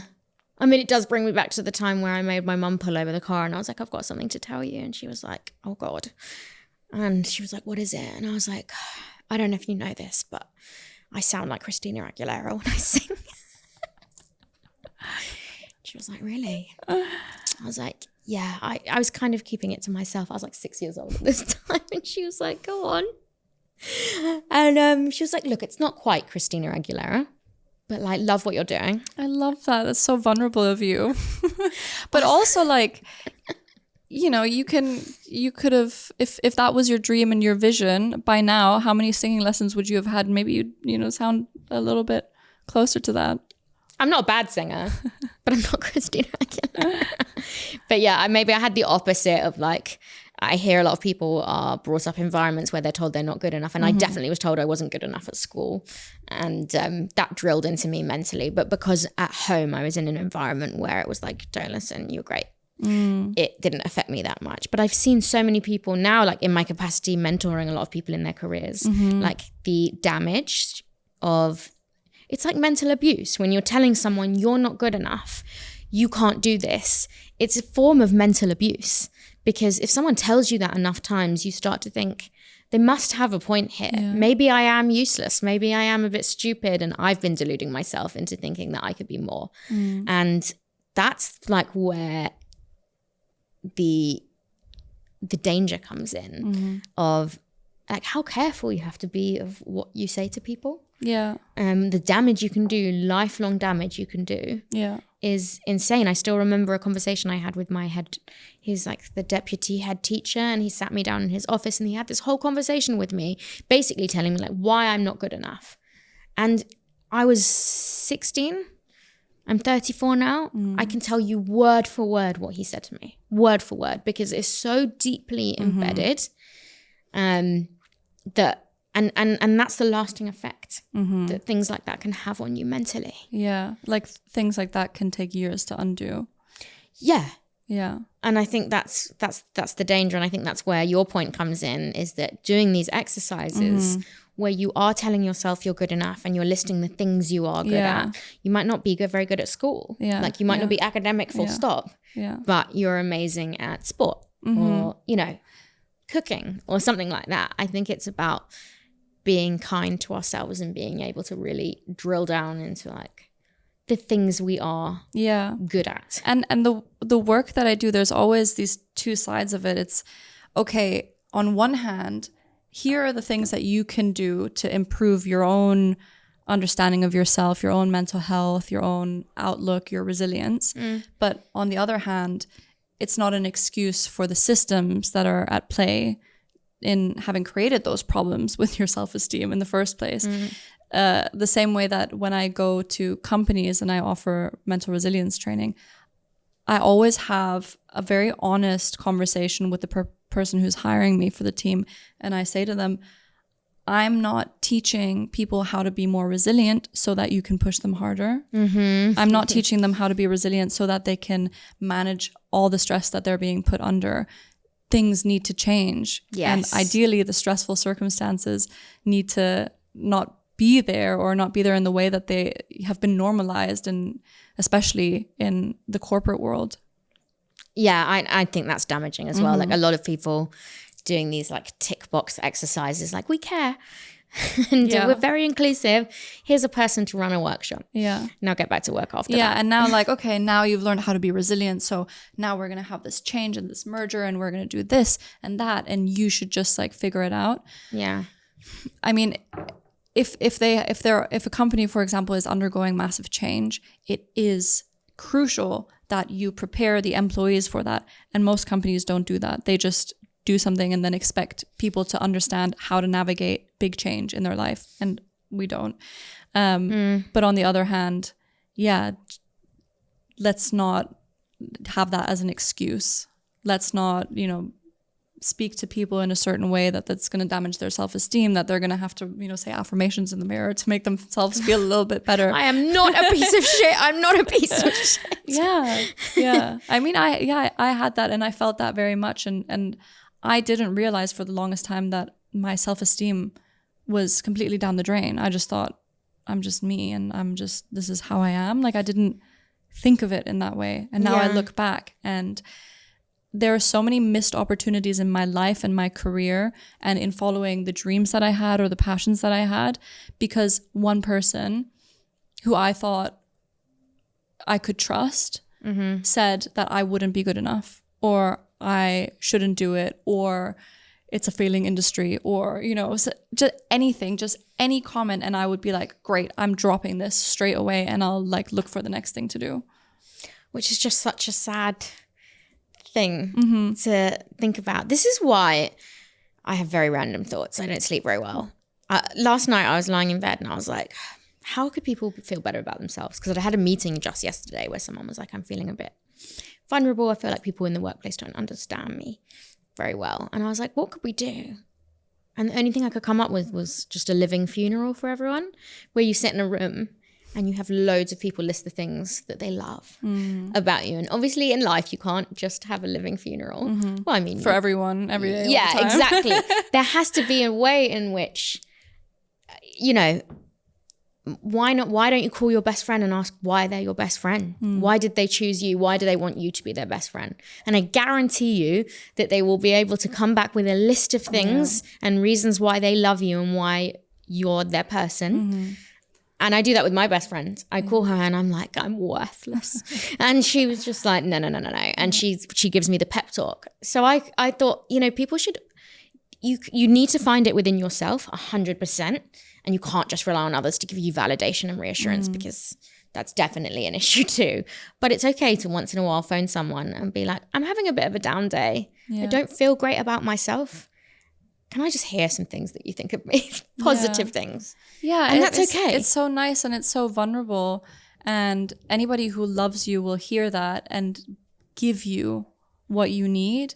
I mean, it does bring me back to the time where I made my mum pull over the car and I was like, I've got something to tell you. And she was like, oh God. And she was like, what is it? And I was like, I don't know if you know this, but I sound like Christina Aguilera when I sing. She was like, really? I was like, yeah. I was kind of keeping it to myself. I was like 6 years old at this time. And she was like, go on. And she was like, look, it's not quite Christina Aguilera, but like, love what you're doing. I love that. That's so vulnerable of you. But also like... you could have, if that was your dream and your vision, by now, how many singing lessons would you have had? Maybe you'd, sound a little bit closer to that. I'm not a bad singer, but I'm not Christina Aguilera. But yeah, maybe I had the opposite of like, I hear a lot of people are brought up in environments where they're told they're not good enough. And I definitely was told I wasn't good enough at school. And that drilled into me mentally. But because at home, I was in an environment where it was like, don't listen, you're great. It didn't affect me that much. But I've seen so many people now, like in my capacity, mentoring a lot of people in their careers, like the damage of, it's like mental abuse. When you're telling someone you're not good enough, you can't do this, it's a form of mental abuse. Because if someone tells you that enough times, you start to think, they must have a point here. Yeah. Maybe I am useless. Maybe I am a bit stupid and I've been deluding myself into thinking that I could be more. And that's like where the danger comes in of like how careful you have to be of what you say to people. Yeah. The damage you can do, lifelong damage you can do, is insane. I still remember a conversation I had with my head. He's like the deputy head teacher, and he sat me down in his office and he had this whole conversation with me, basically telling me like why I'm not good enough. And I was 16. I'm 34 now. I can tell you word for word what he said to me, word for word, because it's so deeply embedded that, and that's the lasting effect that things like that can have on you mentally. Yeah, like things like that can take years to undo. Yeah. Yeah. And I think that's the danger. And I think that's where your point comes in, is that doing these exercises where you are telling yourself you're good enough and you're listing the things you are good at. You might not be very good at school. Yeah. Like you might not be academic full stop. Yeah. But you're amazing at sport or, cooking or something like that. I think it's about being kind to ourselves and being able to really drill down into like the things we are good at. And the work that I do, there's always these two sides of it. It's okay, on one hand, here are the things that you can do to improve your own understanding of yourself, your own mental health, your own outlook, your resilience. But on the other hand, it's not an excuse for the systems that are at play in having created those problems with your self-esteem in the first place. The same way that when I go to companies and I offer mental resilience training, I always have a very honest conversation with the person who's hiring me for the team. And I say to them, I'm not teaching people how to be more resilient so that you can push them harder. I'm not teaching them how to be resilient so that they can manage all the stress that they're being put under. Things need to change. Yes. And ideally, the stressful circumstances need to not be there, or not be there in the way that they have been normalized, and especially in the corporate world. Yeah, I think that's damaging as well. Like a lot of people doing these like tick box exercises, like we care and we're very inclusive. Here's a person to run a workshop. Yeah. Now get back to work after that. Yeah, and now like, okay, now you've learned how to be resilient. So now we're going to have this change and this merger, and we're going to do this and that, and you should just like figure it out. Yeah. I mean, if a company, for example, is undergoing massive change, it is crucial that you prepare the employees for that. And most companies don't do that. They just do something and then expect people to understand how to navigate big change in their life. And we don't. But on the other hand, yeah, let's not have that as an excuse. Let's not, speak to people in a certain way that's going to damage their self-esteem, that they're going to have to, say affirmations in the mirror to make themselves feel a little bit better. I am not a piece of shit. I'm not a piece of shit. Yeah. I mean, I had that, and I felt that very much. And I didn't realize for the longest time that my self-esteem was completely down the drain. I just thought, I'm just me, and this is how I am. Like, I didn't think of it in that way. And now I look back, and there are so many missed opportunities in my life and my career and in following the dreams that I had or the passions that I had, because one person who I thought I could trust said that I wouldn't be good enough, or I shouldn't do it, or it's a failing industry, or, just anything, just any comment. And I would be like, great, I'm dropping this straight away, and I'll like look for the next thing to do. Which is just such a sad thing to think about. This is why I have very random thoughts. I don't sleep very well. Last night I was lying in bed and I was like, how could people feel better about themselves? Because I had a meeting just yesterday where someone was like, I'm feeling a bit vulnerable. I feel like people in the workplace don't understand me very well. And I was like, what could we do? And the only thing I could come up with was just a living funeral for everyone, where you sit in a room and you have loads of people list the things that they love about you. And obviously in life, you can't just have a living funeral. Well, I mean, for everyone, every day. Yeah, all the time. Exactly. There has to be a way in which, why not? Why don't you call your best friend and ask why they're your best friend? Why did they choose you? Why do they want you to be their best friend? And I guarantee you that they will be able to come back with a list of things and reasons why they love you and why you're their person. And I do that with my best friend. I call her and I'm like, I'm worthless. And she was just like, no. And she gives me the pep talk. So I thought, people should, you need to find it within yourself 100%. And you can't just rely on others to give you validation and reassurance, because that's definitely an issue too. But it's okay to once in a while phone someone and be like, I'm having a bit of a down day. I don't feel great about myself. Can I just hear some things that you think of me? Positive things. Yeah. And that's okay. It's so nice and it's so vulnerable. And anybody who loves you will hear that and give you what you need.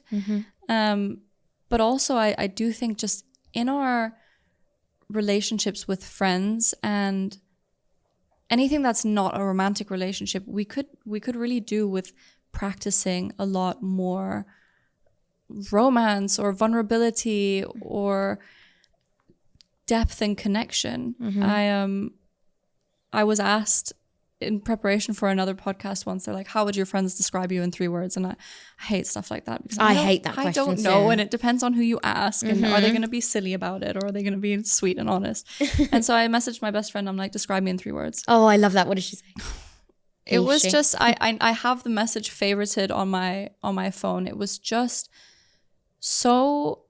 But also I do think just in our relationships with friends and anything that's not a romantic relationship, we could really do with practicing a lot more romance or vulnerability or depth and connection. I was asked in preparation for another podcast once, they're like, how would your friends describe you in 3 words? And I hate stuff like that, because I hate that question. I don't know. And it depends on who you ask. And are they going to be silly about it, or are they going to be sweet and honest? And so I messaged my best friend. I'm like, describe me in 3 words. Oh, I love that. What did she say? It was just, I have the message favorited on my phone. It was just so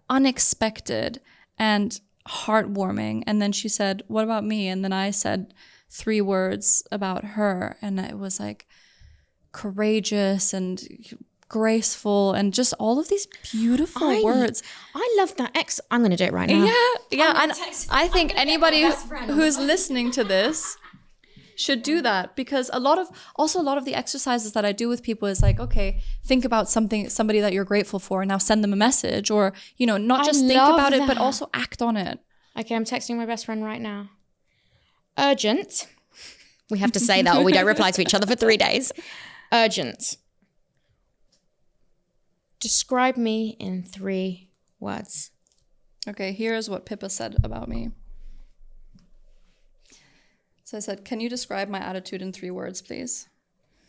unexpected and heartwarming. And then she said, what about me? And then I said 3 words about her, and it was like courageous and graceful and just all of these beautiful words. I love that. I'm going to do it right now. Yeah. And I think anybody who's listening to this should do that, because a lot of the exercises that I do with people is like, okay, think about somebody that you're grateful for, and now send them a message, or, not just think about it, but also act on it. Okay, I'm texting my best friend right now. Urgent. We have to say that or we don't reply to each other for 3 days. Urgent. Describe me in 3 words. Okay, here's what Pippa said about me. So I said, can you describe my attitude in 3 words, please?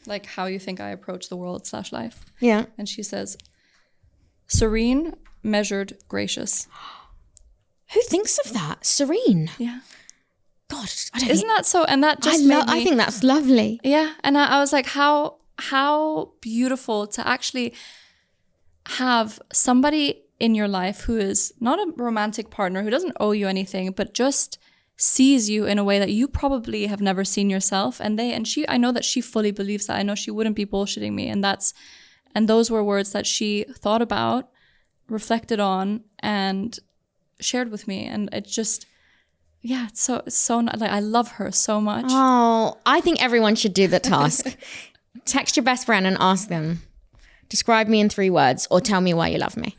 Like how you think I approach the world/life. Yeah. And she says, serene, measured, gracious. Who thinks of that? Serene. Yeah. God, I don't Isn't think, that so? And that just made me, I think that's lovely. yeah. And I was like, how beautiful to actually have somebody in your life who is not a romantic partner, who doesn't owe you anything, but just sees you in a way that you probably have never seen yourself. And I know that she fully believes that. I know she wouldn't be bullshitting me. And those were words that she thought about, reflected on, and shared with me. And it just, yeah, it's so like, I love her so much. Oh, I think everyone should do the task. Text your best friend and ask them, describe me in 3 words or tell me why you love me.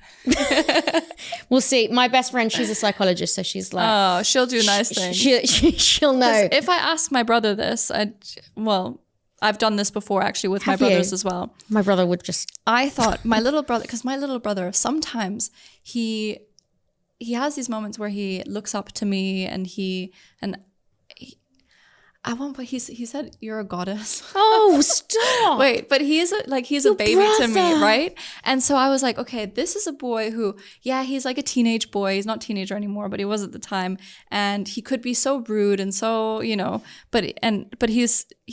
We'll see. My best friend, she's a psychologist, so she's like, Oh, she'll do nice things. She'll know. If I ask my brother this, I've done this before actually with my brothers as well. My brother would just... I thought my little brother, because my little brother, sometimes he has these moments where he looks up to me and at one point he said, "You're a goddess." Oh, stop. Wait, but he's a baby to me, right? And so I was like, okay, this is a boy who, yeah, he's like a teenage boy. He's not a teenager anymore, but he was at the time. And he could be so rude and so, but he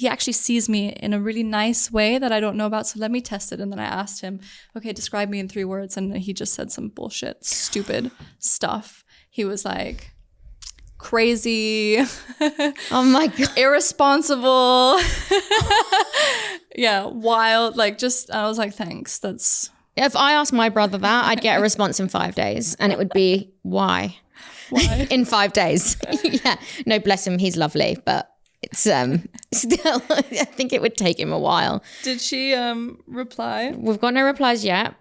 actually sees me in a really nice way that I don't know about. So let me test it. And then I asked him, okay, describe me in 3 words. And he just said some bullshit, stupid stuff. He was like, crazy. Oh my God. Irresponsible. Yeah, wild. Like, just, I was like, thanks. That's... If I asked my brother that, I'd get a response in 5 days. And it would be, why? Why? In 5 days. Yeah. No, bless him. He's lovely. But it's still, I think it would take him a while. Did she reply? We've got no replies yet.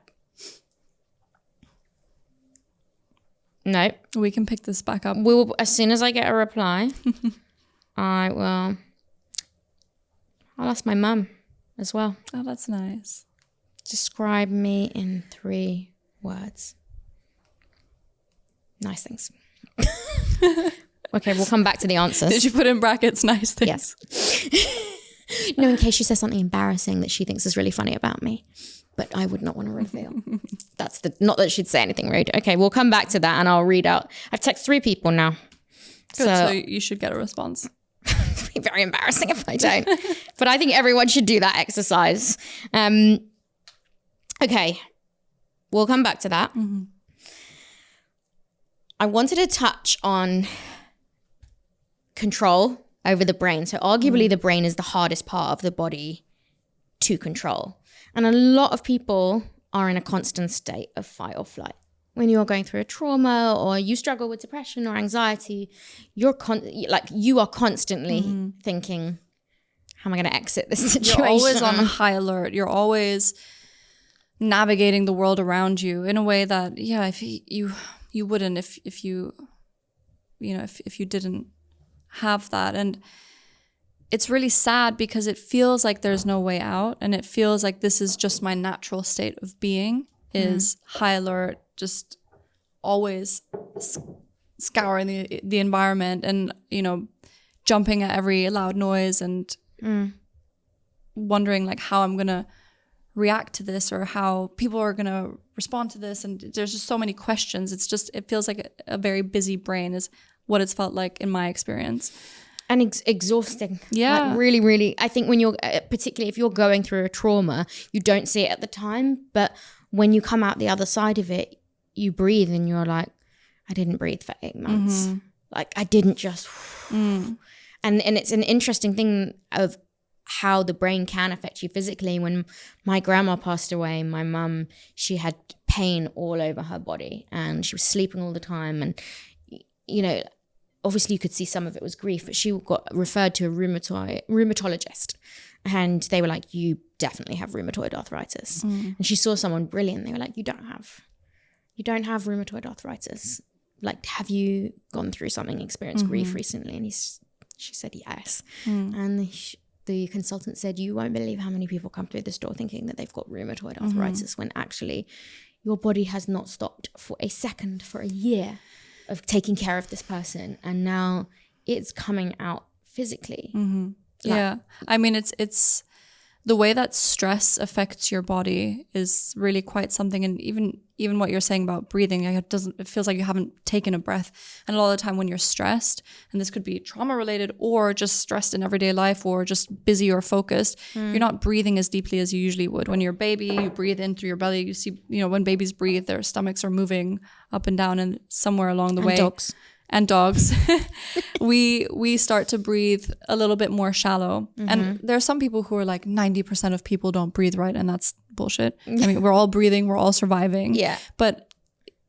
No. We can pick this back up. As soon as I get a reply, I'll ask my mum as well. Oh, that's nice. Describe me in 3 words. Nice things. Okay, we'll come back to the answers. Did you put in brackets nice things? Yes. No, in case she says something embarrassing that she thinks is really funny about me. But I would not want to reveal. Not that she'd say anything rude. Okay, we'll come back to that and I'll read out. I've texted 3 people now. Good, so you should get a response. It'd be very embarrassing if I don't. But I think everyone should do that exercise. Okay, we'll come back to that. Mm-hmm. I wanted to touch on control over the brain. So arguably the brain is the hardest part of the body to control. And a lot of people are in a constant state of fight or flight. When you're going through a trauma or you struggle with depression or anxiety, you are constantly thinking, how am I going to exit this situation? You're always on high alert. You're always navigating the world around you in a way that, yeah, if you wouldn't if you didn't have that. And it's really sad because it feels like there's no way out, and it feels like this is just my natural state of being, is high alert, just always scouring the environment and, jumping at every loud noise and wondering like how I'm going to react to this or how people are going to respond to this. And there's just so many questions. It feels like a very busy brain is what it's felt like in my experience. And exhausting. Yeah. Like really, really. I think when you're, particularly if you're going through a trauma, you don't see it at the time. But when you come out the other side of it, you breathe and you're like, I didn't breathe for 8 months. Mm-hmm. Like I didn't just. And it's an interesting thing of how the brain can affect you physically. When my grandma passed away, my mum, she had pain all over her body and she was sleeping all the time. And, obviously you could see some of it was grief, but she got referred to a rheumatologist and they were like, you definitely have rheumatoid arthritis. And she saw someone brilliant. They were like, you don't have rheumatoid arthritis. Like, have you gone through something, experienced grief recently? And she said, yes. And the consultant said, you won't believe how many people come through this door thinking that they've got rheumatoid arthritis when actually your body has not stopped for a second, for a year of taking care of this person. And now it's coming out physically. Yeah. I mean, it's the way that stress affects your body is really quite something. And even what you're saying about breathing, like it feels like you haven't taken a breath. And a lot of the time when you're stressed, and this could be trauma related or just stressed in everyday life or just busy or focused, you're not breathing as deeply as you usually would. When you're a baby, you breathe in through your belly. You see, when babies breathe, their stomachs are moving up and down, and somewhere along the way. Dogs, we start to breathe a little bit more shallow. And there are some people who are like 90% of people don't breathe right, and that's bullshit. I mean, we're all breathing, we're all surviving. Yeah. But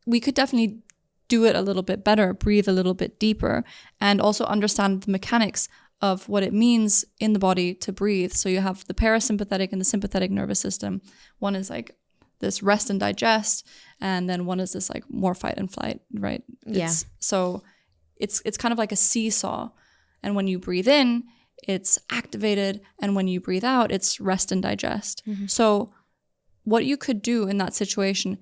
we could definitely do it a little bit better, breathe a little bit deeper, and also understand the mechanics of what it means in the body to breathe. So you have the parasympathetic and the sympathetic nervous system. One is like this rest and digest, and then one is this like more fight and flight, right? So it's kind of like a seesaw, and when you breathe in, it's activated, and when you breathe out, it's rest and digest. So what you could do in that situation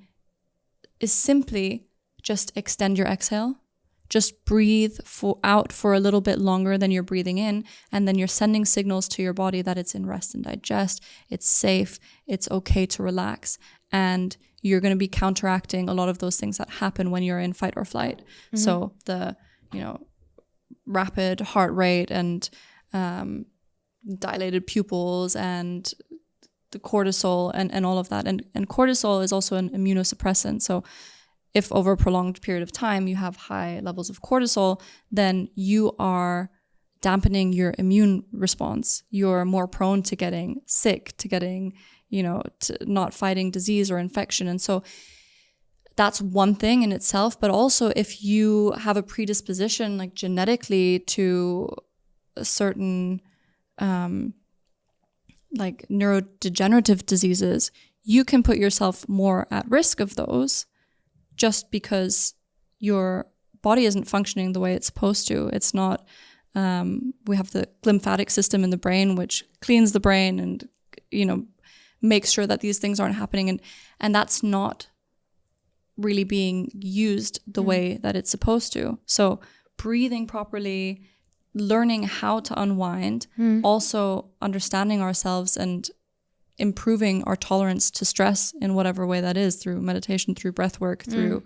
is simply just extend your exhale. Just breathe out for a little bit longer than you're breathing in, and then you're sending signals to your body that it's in rest and digest, it's safe, it's okay to relax, and you're going to be counteracting a lot of those things that happen when you're in fight or flight. So the, rapid heart rate and dilated pupils and the cortisol and all of that. And cortisol is also an immunosuppressant. So if over a prolonged period of time you have high levels of cortisol, then you are dampening your immune response. You're more prone to getting sick, to getting, to not fighting disease or infection. And so that's one thing in itself. But also if you have a predisposition, like genetically, to a certain like neurodegenerative diseases, you can put yourself more at risk of those just because your body isn't functioning the way it's supposed to. It's not, we have the lymphatic system in the brain, which cleans the brain and, makes sure that these things aren't happening. And that's not really being used the way that it's supposed to. So breathing properly, learning how to unwind, also understanding ourselves and improving our tolerance to stress in whatever way that is, through meditation, through breath work, through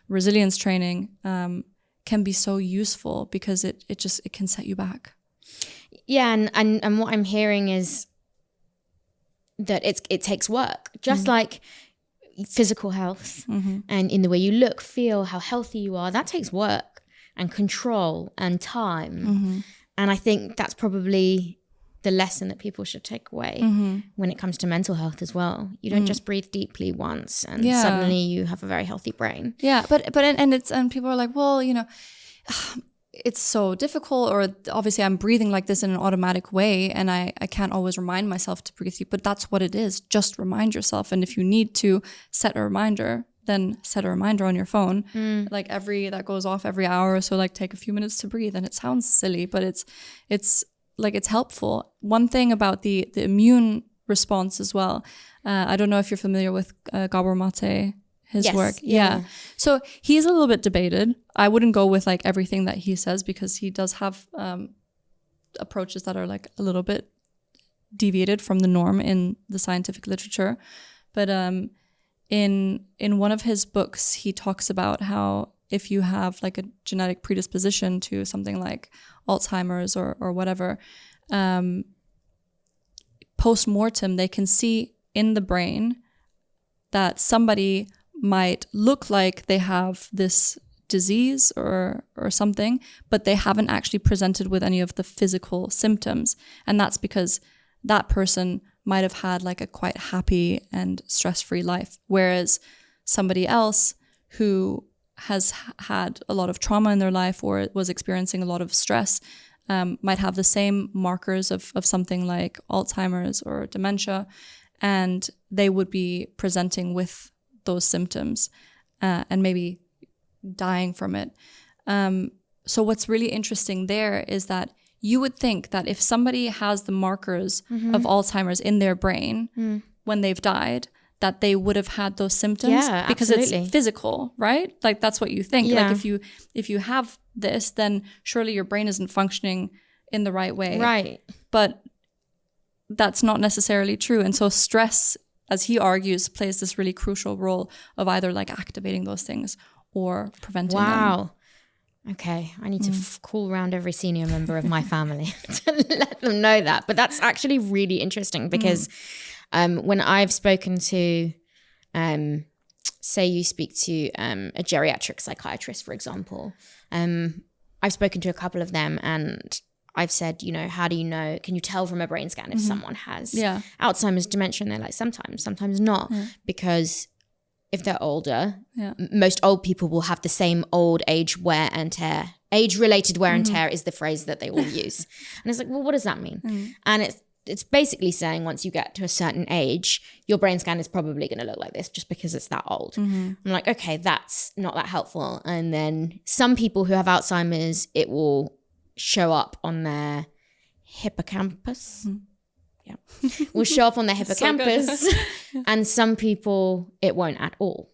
resilience training, can be so useful because it can set you back. Yeah, and what I'm hearing is that it takes work, just like physical health and in the way you look, feel, how healthy you are. That takes work and control and time. And I think that's probably the lesson that people should take away when it comes to mental health as well. You don't just breathe deeply once and suddenly you have a very healthy brain. Yeah, but people are like, well, it's so difficult, or obviously I'm breathing like this in an automatic way and I can't always remind myself to breathe deep. But that's what it is. Just remind yourself. And if you need to set a reminder, then set a reminder on your phone. Like that goes off every hour or so, like take a few minutes to breathe. And it sounds silly, but it's helpful. One thing about the immune response as well. I don't know if you're familiar with Gabor Mate, his work. Yeah. So he's a little bit debated. I wouldn't go with like everything that he says because he does have approaches that are like a little bit deviated from the norm in the scientific literature. But in one of his books, he talks about how if you have like a genetic predisposition to something like Alzheimer's or whatever, post-mortem, they can see in the brain that somebody might look like they have this disease or something, but they haven't actually presented with any of the physical symptoms. And that's because that person might have had like a quite happy and stress-free life. Whereas somebody else who has had a lot of trauma in their life or was experiencing a lot of stress might have the same markers of something like Alzheimer's or dementia, and they would be presenting with those symptoms and maybe dying from it. So what's really interesting there is that you would think that if somebody has the markers of Alzheimer's in their brain when they've died, that they would have had those symptoms because it's physical, right? Like that's what you think. Like if you have this, then surely your brain isn't functioning in the right way. Right. But that's not necessarily true. And so stress, as he argues, plays this really crucial role of either like activating those things or preventing them. Wow. Okay, I need to call around every senior member of my family to let them know that. But that's actually really interesting because when I've spoken to, say you speak to a geriatric psychiatrist, for example, I've spoken to a couple of them and I've said, you know, how do you know, can you tell from a brain scan if someone has Alzheimer's, dementia? And they're like, sometimes not, because if they're older, most old people will have the same old age wear and tear. Age-related wear and tear is the phrase that they all use. And it's like, well, what does that mean? And it's basically saying once you get to a certain age, your brain scan is probably going to look like this just because it's that old. I'm like, okay, that's not that helpful. And then some people who have Alzheimer's, it will show up on their hippocampus. Will show up on their hippocampus. And some people it won't at all.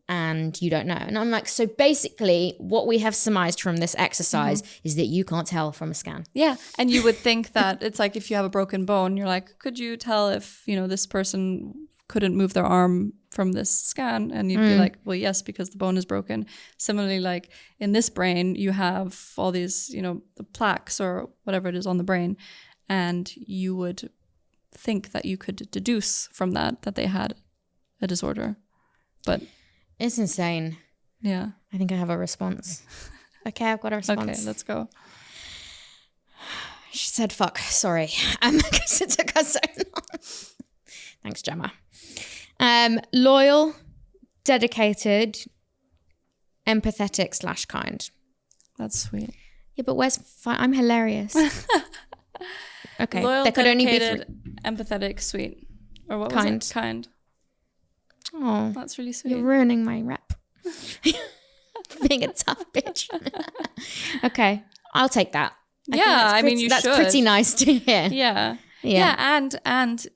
And you don't know. And I'm like, so basically what we have surmised from this exercise is that you can't tell from a scan. Yeah. And you would think that it's like if you have a broken bone, you're like, could you tell if, you know, this person couldn't move their arm from this scan? And you'd be like, well, yes, because the bone is broken. Similarly, like in this brain, you have all these, you know, the plaques or whatever it is on the brain. And you would think that you could deduce from that they had a disorder. But it's insane. Yeah. I think I have a response. Okay, I've got a response. Okay, let's go. She said, fuck, sorry. Because it took us so long. Thanks, Gemma. Loyal, dedicated, empathetic / kind. That's sweet. Yeah, but where's I'm hilarious. Okay, Loyal, there could only be empathetic, sweet. Or what kind. was it? Kind. Oh, that's really sweet. You're ruining my rep. Being a tough bitch. Okay, I'll take that. I mean, you that's should. Pretty nice to hear. Yeah. And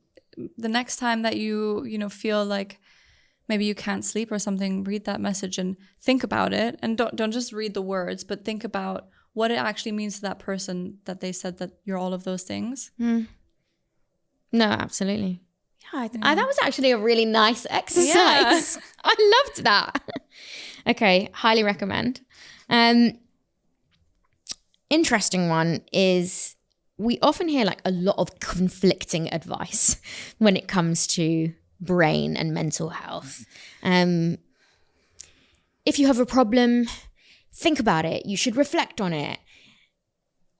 the next time that you know, feel like maybe you can't sleep or something, read that message and think about it. And don't just read the words, but think about what it actually means to that person that they said that you're all of those things. No, absolutely. Yeah, that was actually a really nice exercise. Yeah. I loved that. Okay, highly recommend. Interesting one is we often hear like a lot of conflicting advice when it comes to brain and mental health. If you have a problem, think about it. You should reflect on it.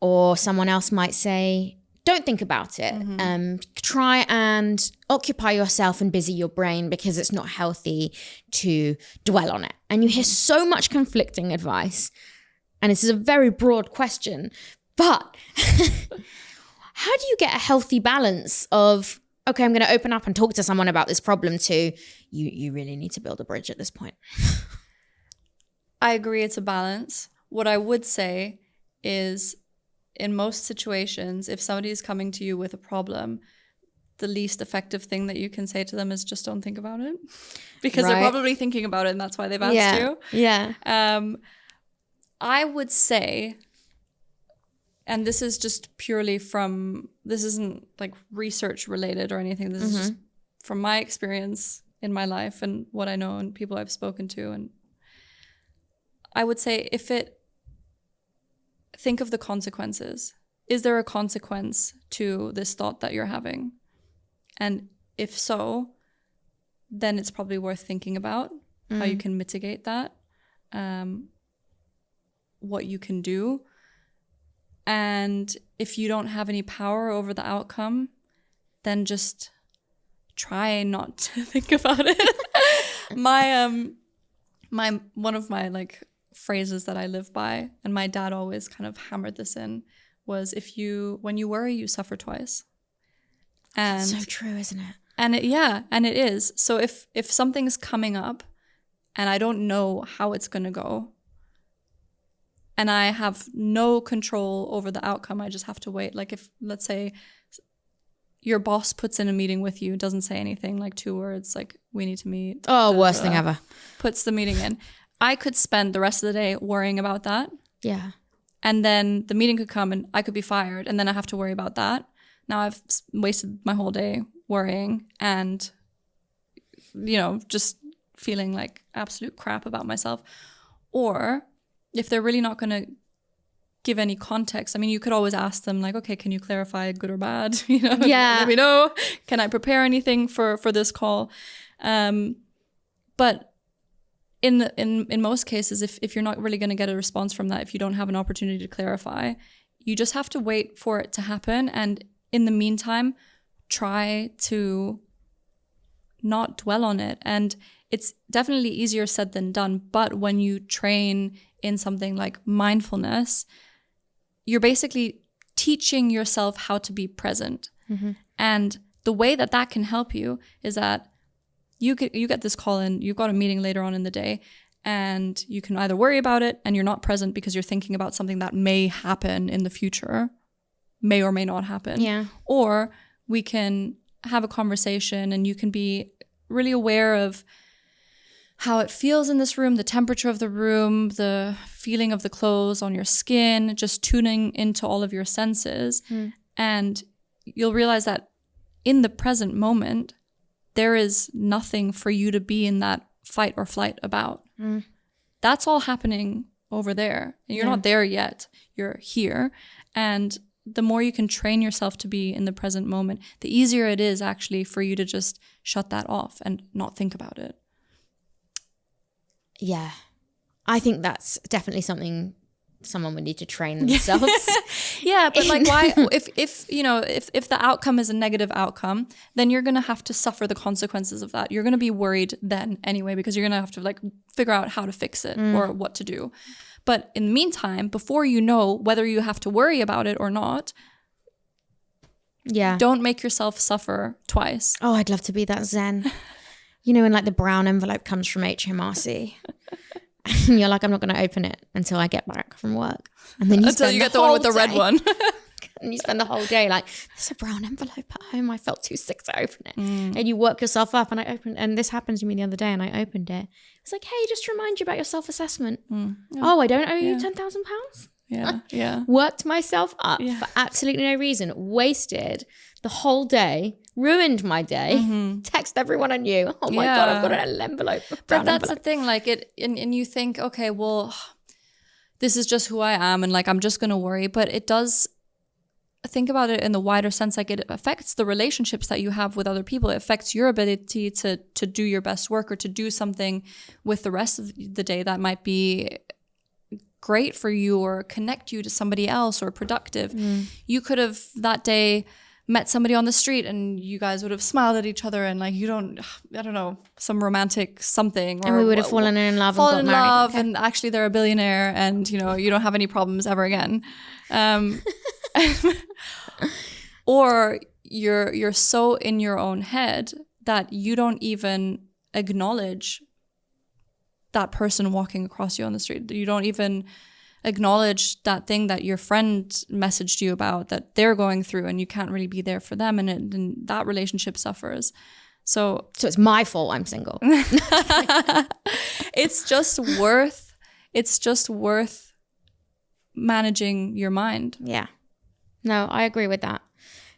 Or someone else might say, don't think about it. Try and occupy yourself and busy your brain because it's not healthy to dwell on it. And you hear so much conflicting advice. And this is a very broad question, but how do you get a healthy balance of, okay, I'm going to open up and talk to someone about this problem to, you really need to build a bridge at this point? I agree it's a balance. What I would say is in most situations, if somebody is coming to you with a problem, the least effective thing that you can say to them is just don't think about it. Because they're probably thinking about it and that's why they've asked you. Yeah. I would say, and this is just purely this isn't like research related or anything. This is just from my experience in my life and what I know and people I've spoken to. And I would say think of the consequences. Is there a consequence to this thought that you're having? And if so, then it's probably worth thinking about how you can mitigate that, what you can do. And if you don't have any power over the outcome, then just try not to think about it. One of my like phrases that I live by, and my dad always kind of hammered this in, was when you worry, you suffer twice. And that's so true, isn't it? And it is. So if something's coming up and I don't know how it's going to go and I have no control over the outcome, I just have to wait. Like if, let's say, your boss puts in a meeting with you, doesn't say anything, like 2 words, like we need to meet. Oh, worst thing ever. Puts the meeting in. I could spend the rest of the day worrying about that. Yeah. And then the meeting could come and I could be fired, and then I have to worry about that. Now I've wasted my whole day worrying and, just feeling like absolute crap about myself. Or if they're really not going to give any context, I mean, you could always ask them like, okay, can you clarify good or bad? Let me know. Can I prepare anything for this call? But in most cases, if you're not really going to get a response from that, if you don't have an opportunity to clarify, you just have to wait for it to happen. And in the meantime, try to not dwell on it. And it's definitely easier said than done. But when you train in something like mindfulness, you're basically teaching yourself how to be present. Mm-hmm. And the way that can help you is that you get this call in, you've got a meeting later on in the day, and you can either worry about it and you're not present because you're thinking about something that may happen in the future, may or may not happen. Yeah. Or we can have a conversation and you can be really aware of how it feels in this room, the temperature of the room, the feeling of the clothes on your skin, just tuning into all of your senses. And you'll realize that in the present moment, there is nothing for you to be in that fight or flight about. That's all happening over there. And you're not there yet. You're here. And the more you can train yourself to be in the present moment, the easier it is actually for you to just shut that off and not think about it. Yeah. I think that's definitely something someone would need to train themselves. Yeah, but like why if the outcome is a negative outcome, then you're going to have to suffer the consequences of that. You're going to be worried then anyway, because you're going to have to like figure out how to fix it or what to do. But in the meantime, before you know whether you have to worry about it or not, don't make yourself suffer twice. Oh, I'd love to be that Zen. When like the brown envelope comes from HMRC. And you're like, I'm not going to open it until I get back from work. And then until you get the one with the red one. And you spend the whole day like, there's a brown envelope at home. I felt too sick to open it. And you work yourself up, and I opened, and this happened to me the other day, and I opened it. It's like, hey, just to remind you about your self-assessment. Yeah. Oh, I don't owe you £10,000? Yeah. Worked myself up for absolutely no reason. Wasted the whole day. Ruined my day. Text everyone I knew. Oh my God, I've got an envelope. But that's the thing, like and you think, okay, well, this is just who I am, and like I'm just gonna worry. But it does, think about it in the wider sense, like it affects the relationships that you have with other people. It affects your ability to do your best work or to do something with the rest of the day that might be great for you or connect you to somebody else or productive. You could have that day met somebody on the street and you guys would have smiled at each other and like I don't know, some romantic something. And we would have fallen in love and got married. And actually they're a billionaire and you don't have any problems ever again. Or you're so in your own head that you don't even acknowledge that person walking across you on the street. You don't even acknowledge that thing that your friend messaged you about that they're going through, and you can't really be there for them, and that relationship suffers. So it's my fault I'm single. It's just worth managing your mind. Yeah. No, I agree with that.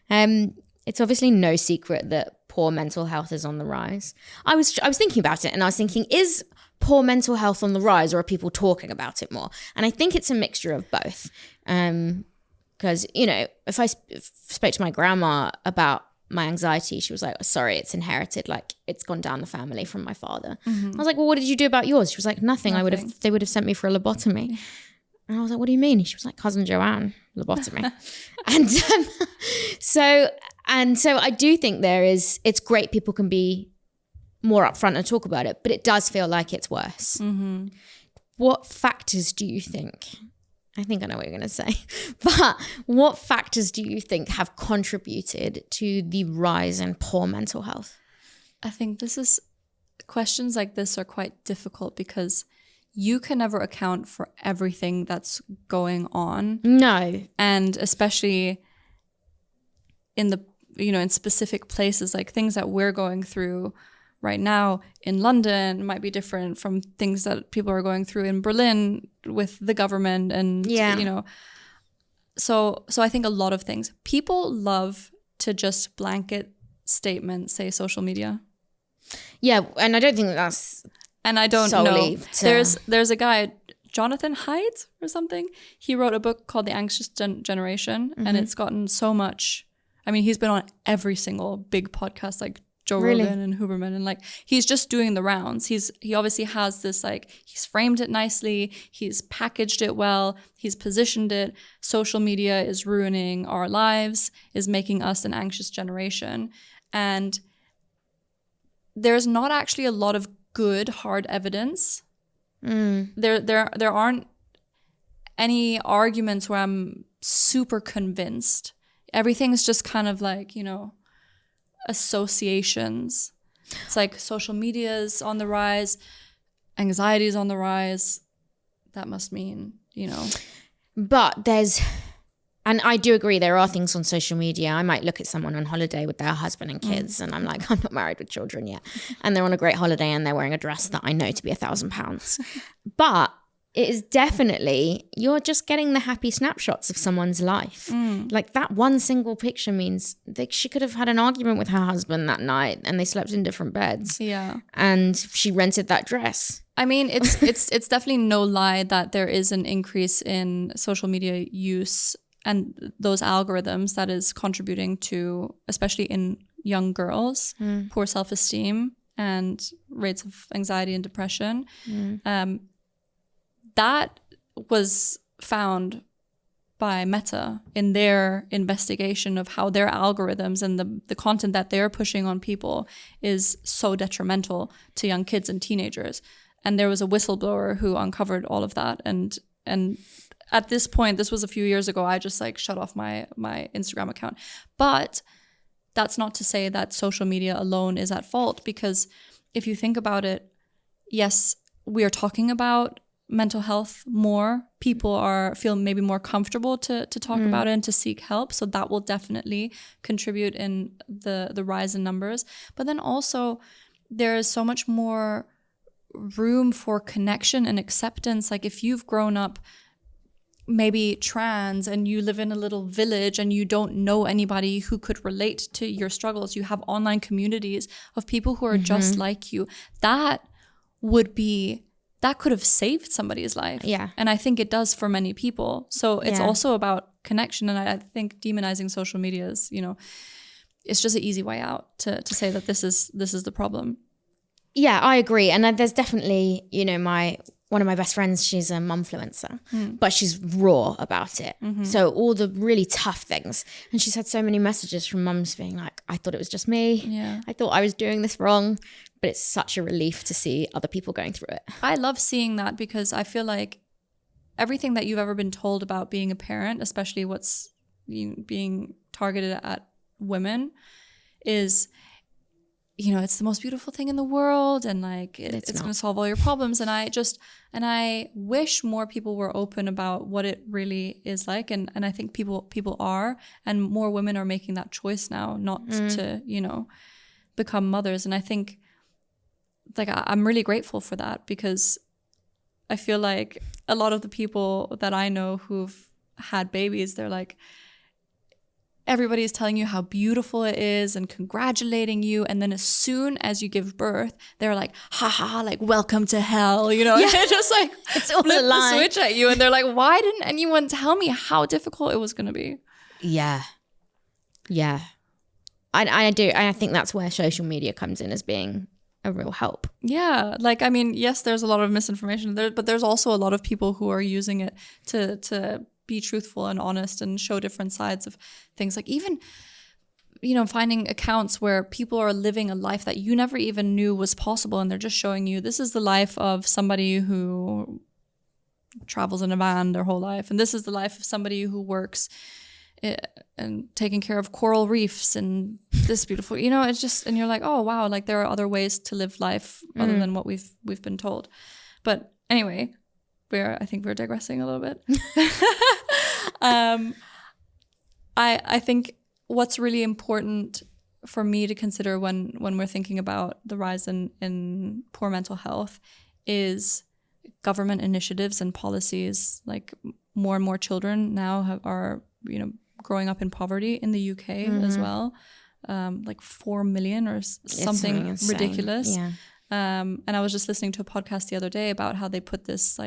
It's obviously no secret that poor mental health is on the rise. I was thinking about it, and I was thinking, is poor mental health on the rise, or are people talking about it more? And I think it's a mixture of both. Because, if I spoke to my grandma about my anxiety, she was like, oh, sorry, it's inherited. Like, it's gone down the family from my father. I was like, well, what did you do about yours? She was like, nothing. They would have sent me for a lobotomy. And I was like, what do you mean? And she was like, cousin Joanne, lobotomy. And so I do think it's great people can be more upfront and talk about it, but it does feel like it's worse. What factors do you think? I think I know what you're going to say, but what factors do you think have contributed to the rise in poor mental health? I think questions like this are quite difficult because you can never account for everything that's going on. No. And especially in in specific places, like things that we're going through right now in London might be different from things that people are going through in Berlin with the government and, you know. So I think a lot of things. People love to just blanket statement say social media. Yeah, and I don't think that's... And I don't know. There's a guy, Jonathan Haidt or something. He wrote a book called The Anxious Generation, and it's gotten so much. I mean, he's been on every single big podcast, like Joe Rogan and Huberman, and like he's just doing the rounds. He obviously has this, like, he's framed it nicely, he's packaged it well, he's positioned it. Social media is ruining our lives, is making us an anxious generation, and there's not actually a lot of good hard evidence. There aren't any arguments where I'm super convinced. Everything's just kind of like, you know, associations. It's like social media is on the rise, anxiety is on the rise. That must mean, you know. But and I do agree, there are things on social media. I might look at someone on holiday with their husband and kids, and I'm like, I'm not married with children yet. And they're on a great holiday and they're wearing a dress that I know to be £1,000. But it is definitely, you're just getting the happy snapshots of someone's life. Like that one single picture means that she could have had an argument with her husband that night and they slept in different beds. Yeah. And she rented that dress. I mean, it's definitely no lie that there is an increase in social media use and those algorithms that is contributing to, especially in young girls, poor self-esteem and rates of anxiety and depression. That was found by Meta in their investigation of how their algorithms and the content that they're pushing on people is so detrimental to young kids and teenagers. And there was a whistleblower who uncovered all of that. And at this point, this was a few years ago, I just like shut off my Instagram account. But that's not to say that social media alone is at fault, because if you think about it, yes, we are talking about mental health more. People feel maybe more comfortable to talk about it and to seek help. So that will definitely contribute in the rise in numbers. But then also there is so much more room for connection and acceptance. Like if you've grown up maybe trans and you live in a little village and you don't know anybody who could relate to your struggles, you have online communities of people who are just like you. That could have saved somebody's life. Yeah. And I think it does for many people. So it's also about connection. And I think demonizing social media is, you know, it's just an easy way out to say that this is the problem. Yeah, I agree. And there's definitely, you know, one of my best friends, she's a mumfluencer, but she's raw about it. So all the really tough things. And she's had so many messages from mums being like, I thought it was just me. Yeah. I thought I was doing this wrong. But it's such a relief to see other people going through it. I love seeing that, because I feel like everything that you've ever been told about being a parent, especially what's being targeted at women, is, you know, it's the most beautiful thing in the world, and like it's going to solve all your problems. And I wish more people were open about what it really is like. And I think people are, and more women are making that choice now, not to, you know, become mothers. And I think, like, I'm really grateful for that, because I feel like a lot of the people that I know who've had babies, they're like, everybody's telling you how beautiful it is and congratulating you. And then as soon as you give birth, they're like, haha, like, welcome to hell, you know? Yeah. And just like, it's flip the switch at you. And they're like, why didn't anyone tell me how difficult it was going to be? Yeah. Yeah. I do. And I think that's where social media comes in as being a real help. Yeah. Like, I mean, yes, there's a lot of misinformation there, but there's also a lot of people who are using it to be truthful and honest and show different sides of things. Like even, you know, finding accounts where people are living a life that you never even knew was possible, and they're just showing you, this is the life of somebody who travels in a van their whole life, and this is the life of somebody who works and taking care of coral reefs and this beautiful, you know, it's just, and you're like, oh wow, like there are other ways to live life other than what we've been told. But anyway, I think we're digressing a little bit. I think what's really important for me to consider when we're thinking about the rise in poor mental health is government initiatives and policies. Like more and more children now are growing up in poverty in the UK as well. Like 4 million or something ridiculous. Yeah. And I was just listening to a podcast the other day about how they put this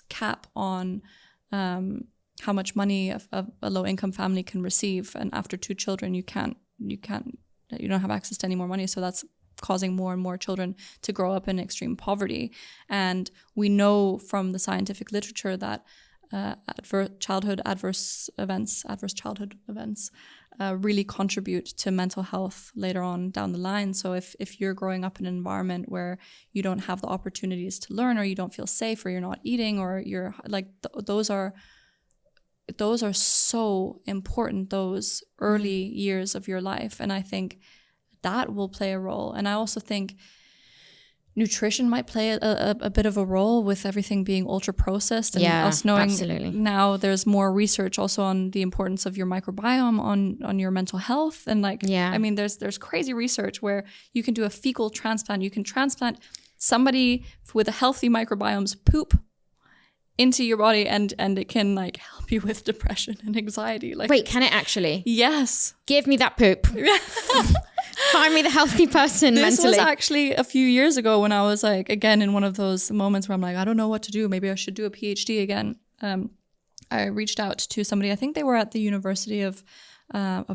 cap on how much money a low income family can receive, and after 2 children you don't have access to any more money. So that's causing more and more children to grow up in extreme poverty. And we know from the scientific literature that adverse childhood events really contribute to mental health later on down the line. So if you're growing up in an environment where you don't have the opportunities to learn, or you don't feel safe, or you're not eating, or you're like those are so important, those early years of your life. And I think that will play a role. And I also think nutrition might play a bit of a role with everything being ultra processed, and us knowing absolutely. Now there's more research also on the importance of your microbiome on your mental health. And I mean, there's crazy research where you can do a fecal transplant. You can transplant somebody with a healthy microbiome's poop into your body, and it can like help you with depression and anxiety. Like, wait, can it actually? Yes. Give me that poop. Find me the healthy person mentally. This was actually a few years ago when I was like, again, in one of those moments where I'm like, I don't know what to do. Maybe I should do a PhD again. I reached out to somebody. I think they were at the University of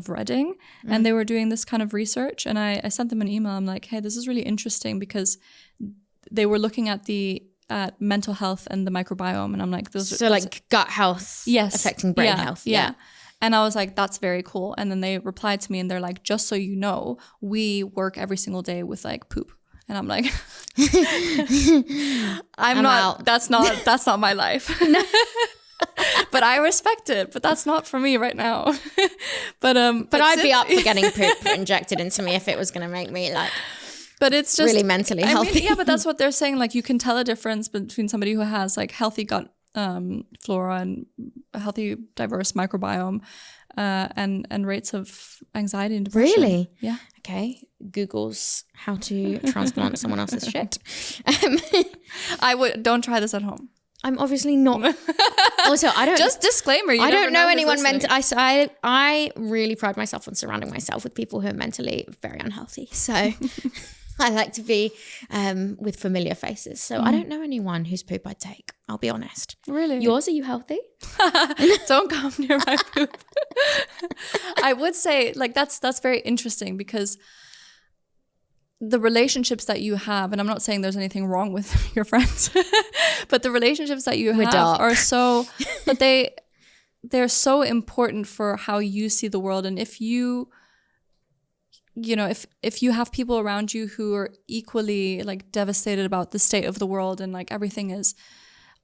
Reading, and they were doing this kind of research. And I sent them an email. I'm like, hey, this is really interesting, because they were looking at mental health and the microbiome. And I'm like, like gut health, affecting brain health. Yeah. And I was like, that's very cool. And then they replied to me and they're like, just so you know, we work every single day with like poop. And I'm like, that's not my life. But I respect it, but that's not for me right now. but I'd be up for getting poop injected into me if it was going to make me like, but it's just really mentally healthy. Yeah, but that's what they're saying. Like, you can tell a difference between somebody who has like healthy gut flora and a healthy, diverse microbiome, and rates of anxiety and depression. Really? Yeah. Okay. Google's how to transplant someone else's shit. Don't try this at home. I'm obviously not. Also, I don't. Just disclaimer. I don't know anyone I really pride myself on surrounding myself with people who are mentally very unhealthy. So I like to be with familiar faces. So I don't know anyone whose poop I'd take. I'll be honest. Really? Yours? Are you healthy? Don't come near my poop. I would say like that's very interesting, because the relationships that you have, and I'm not saying there's anything wrong with your friends, but the relationships that you have are so, but they're so important for how you see the world. And if you have people around you who are equally like devastated about the state of the world, and like everything is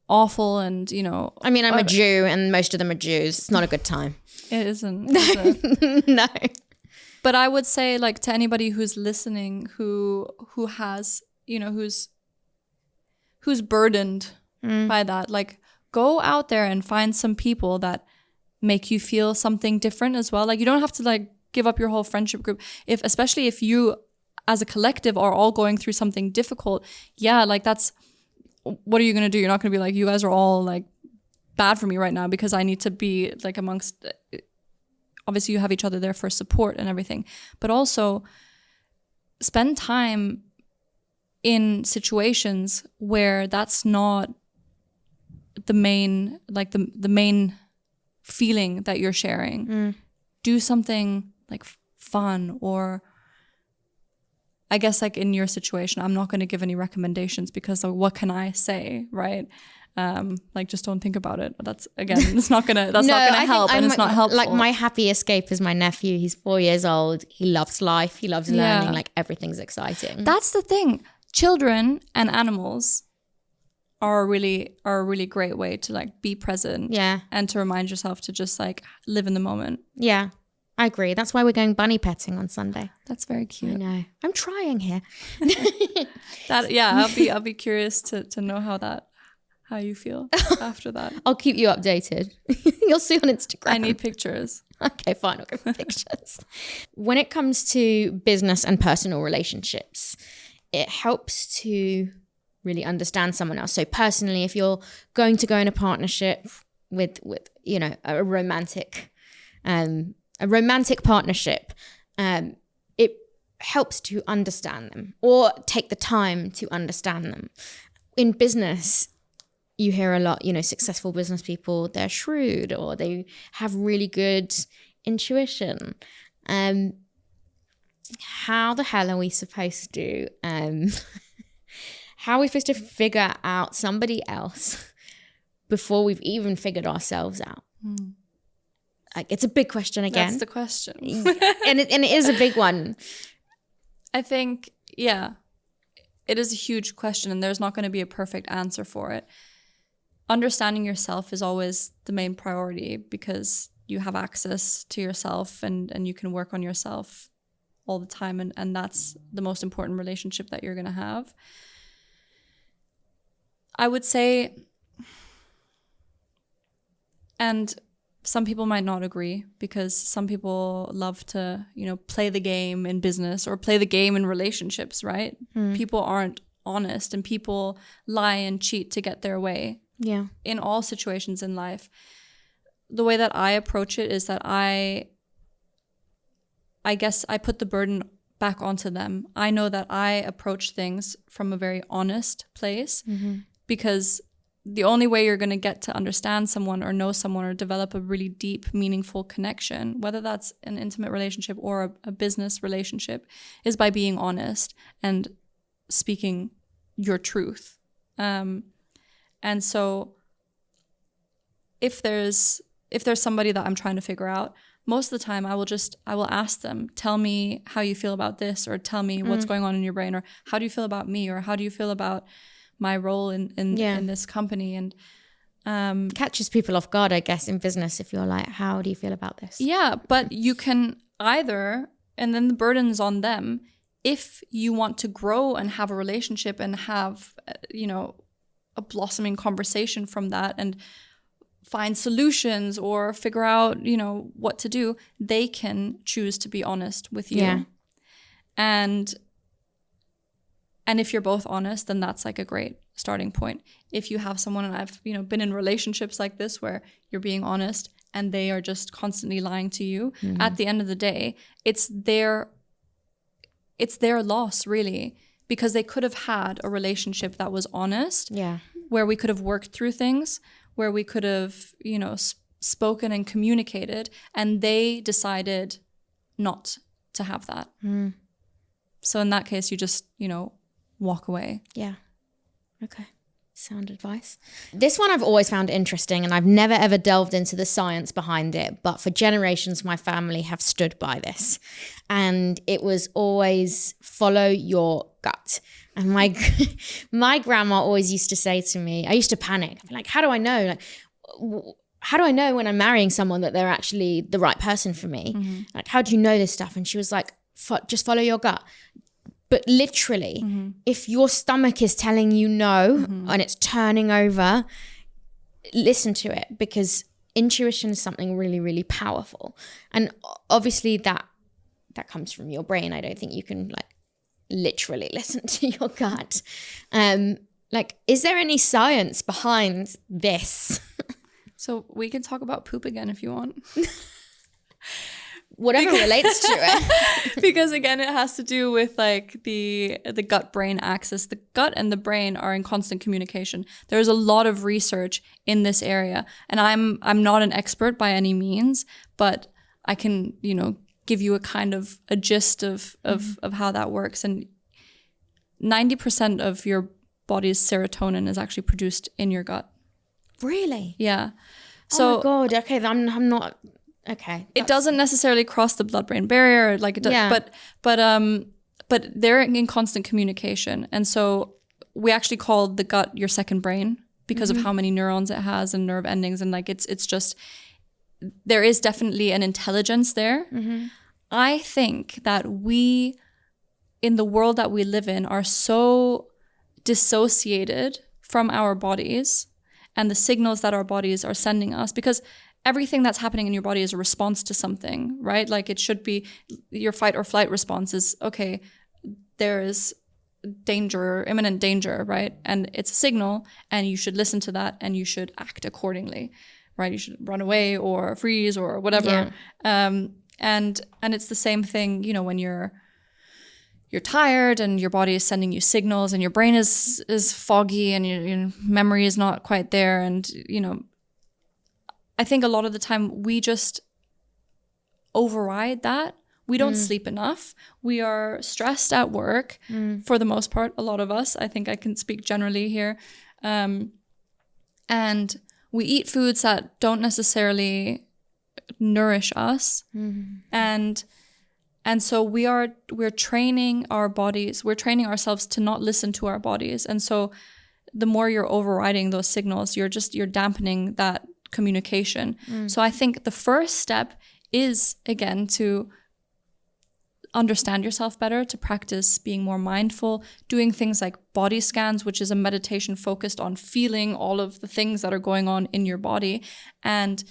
awful, and I mean, I'm a Jew, and most of them are Jews. It's not a good time. It isn't. Is it? No. But I would say, like, to anybody who's listening, who has, who's burdened by that, like, go out there and find some people that make you feel something different as well. Like, you don't have to like give up your whole friendship group, especially if you as a collective are all going through something difficult. Yeah, like, that's, what are you going to do? You're not going to be like, you guys are all like bad for me right now because I need to be like amongst. Obviously, you have each other there for support and everything, but also spend time in situations where that's not the main, like the main feeling that you're sharing. Do something like fun, or I guess like in your situation, I'm not going to give any recommendations because what can I say, right? Like, just don't think about it. That's, again, it's not gonna help, and it's not helpful. Like, my happy escape is my nephew. He's 4 years old. He loves life. He loves learning. Like, everything's exciting. That's the thing. Children and animals are a really great way to like be present. Yeah. And to remind yourself to just like live in the moment. Yeah. I agree. That's why we're going bunny petting on Sunday. That's very cute. I know. I'm trying here. I'll be curious to know how how you feel after that. I'll keep you updated. You'll see on Instagram. I need pictures. Okay, fine. I'll give you pictures. When it comes to business and personal relationships, it helps to really understand someone else. So personally, if you're going to go in a partnership with you know, a romantic partnership, it helps to understand them or take the time to understand them. In business, you hear a lot, you know, successful business people, they're shrewd or they have really good intuition. How the hell are we supposed to, figure out somebody else before we've even figured ourselves out? Like, it's a big question again. That's the question. and it is a big one. I think, yeah, it is a huge question and there's not going to be a perfect answer for it. Understanding yourself is always the main priority because you have access to yourself and you can work on yourself all the time. And that's the most important relationship that you're going to have. I would say, and some people might not agree because some people love to, you know, play the game in business or play the game in relationships, right? People aren't honest and people lie and cheat to get their way. Yeah. In all situations in life. The way that I approach it is that I guess I put the burden back onto them. I know that I approach things from a very honest place because the only way you're going to get to understand someone or know someone or develop a really deep, meaningful connection, whether that's an intimate relationship or a business relationship, is by being honest and speaking your truth. And so if there's somebody that I'm trying to figure out, most of the time I will ask them, tell me how you feel about this, or tell me what's going on in your brain, or how do you feel about me, or how do you feel about my role in this company? And catches people off guard, I guess, in business if you're like, how do you feel about this? Yeah, but you can either, and then the burden's on them, if you want to grow and have a relationship and have, you know, a blossoming conversation from that and find solutions or figure out, you know, what to do, they can choose to be honest with you. Yeah. And if you're both honest, then that's like a great starting point. If you have someone, and I've, you know, been in relationships like this where you're being honest and they are just constantly lying to you, at the end of the day, it's their loss, really, because they could have had a relationship that was honest, where we could have worked through things, where we could have, you know, spoken and communicated, and they decided not to have that. So in that case, you just, you know, walk away. Yeah. Okay. Sound advice. This one I've always found interesting, and I've never ever delved into the science behind it, but for generations my family have stood by this, and it was always follow your gut. And my grandma always used to say to me, I used to panic. I'd be like, how do I know? Like, how do I know when I'm marrying someone that they're actually the right person for me? Like, how do you know this stuff? And she was like, just follow your gut. But literally, if your stomach is telling you no and it's turning over, listen to it, because intuition is something really, really powerful. And obviously that comes from your brain. I don't think you can like literally listen to your gut. Like, is there any science behind this? So we can talk about poop again if you want. Whatever relates to it. Because again, it has to do with like the gut-brain axis. The gut and the brain are in constant communication. There's a lot of research in this area, and I'm not an expert by any means, but I can, you know, give you a kind of a gist of how that works. And 90% of your body's serotonin is actually produced in your gut. Really? Yeah. So, oh my God. Okay, I'm not. Okay. It doesn't necessarily cross the blood-brain barrier, like it does, but they're in constant communication. And so we actually call the gut your second brain because of how many neurons it has and nerve endings, and like it's just, there is definitely an intelligence there. I think that we, in the world that we live in, are so dissociated from our bodies and the signals that our bodies are sending us, because everything that's happening in your body is a response to something, right? Like it should be your fight or flight response is, okay, there is danger, imminent danger, right? And it's a signal, and you should listen to that and you should act accordingly, right? You should run away or freeze or whatever. Yeah. And it's the same thing, you know, when you're tired and your body is sending you signals and your brain is foggy and your memory is not quite there. And, you know, I think a lot of the time we just override that. We don't sleep enough. We are stressed at work for the most part, a lot of us. I think I can speak generally here. And we eat foods that don't necessarily nourish us. And so we're training our bodies. We're training ourselves to not listen to our bodies. And so the more you're overriding those signals, you're dampening that communication. So I think the first step is, again, to understand yourself better, to practice being more mindful, doing things like body scans, which is a meditation focused on feeling all of the things that are going on in your body, and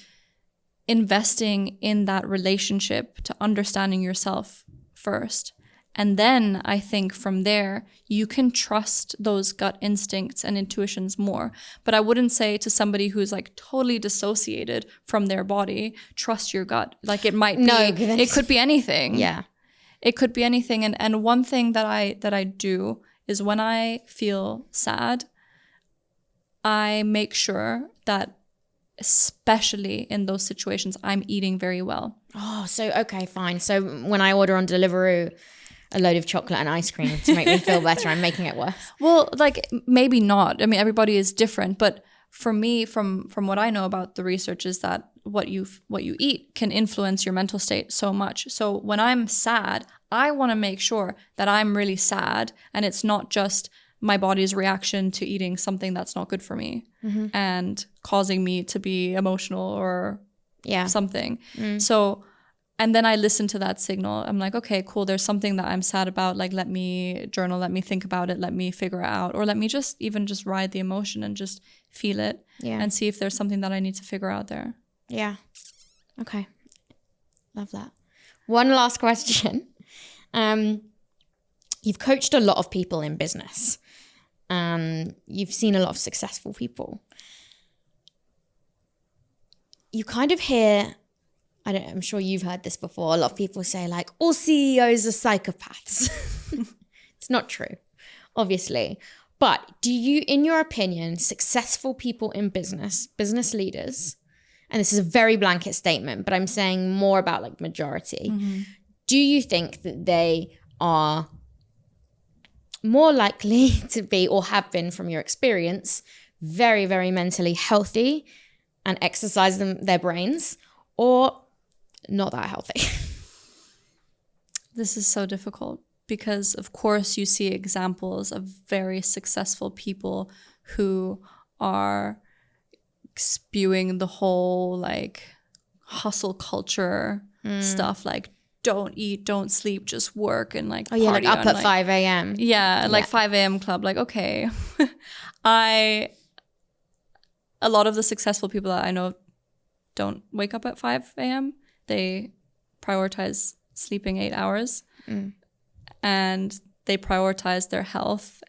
investing in that relationship to understanding yourself first. And then I think from there, you can trust those gut instincts and intuitions more. But I wouldn't say to somebody who's like totally dissociated from their body, trust your gut. Like it might be, it could be anything. Yeah. It could be anything. And one thing that I do is when I feel sad, I make sure that, especially in those situations, I'm eating very well. Oh, so, okay, fine. So when I order on Deliveroo a load of chocolate and ice cream to make me feel better, I'm making it worse. Well, like maybe not. I mean, everybody is different. But for me, from what I know about the research, is that what you eat can influence your mental state so much. So when I'm sad, I want to make sure that I'm really sad and it's not just my body's reaction to eating something that's not good for me and causing me to be emotional or something. So, and then I listen to that signal. I'm like, okay, cool. There's something that I'm sad about. Like, let me journal, let me think about it, let me figure it out, or let me just ride the emotion and just feel it and see if there's something that I need to figure out there. Yeah. Okay. Love that. One last question. You've coached a lot of people in business. You've seen a lot of successful people. You kind of hear, I'm sure you've heard this before, a lot of people say like, all CEOs are psychopaths. It's not true, obviously. But do you, in your opinion, successful people in business leaders, and this is a very blanket statement, but I'm saying more about like majority, do you think that they are more likely to be, or have been from your experience, very, very mentally healthy and exercise their brains, or not that healthy? This is so difficult because, of course, you see examples of very successful people who are spewing the whole like hustle culture stuff, like don't eat, don't sleep, just work and like party like up at 5 a.m. Yeah, like 5 a.m. club. Like, okay. A lot of the successful people that I know don't wake up at 5 a.m. They prioritize sleeping 8 hours and they prioritize their health.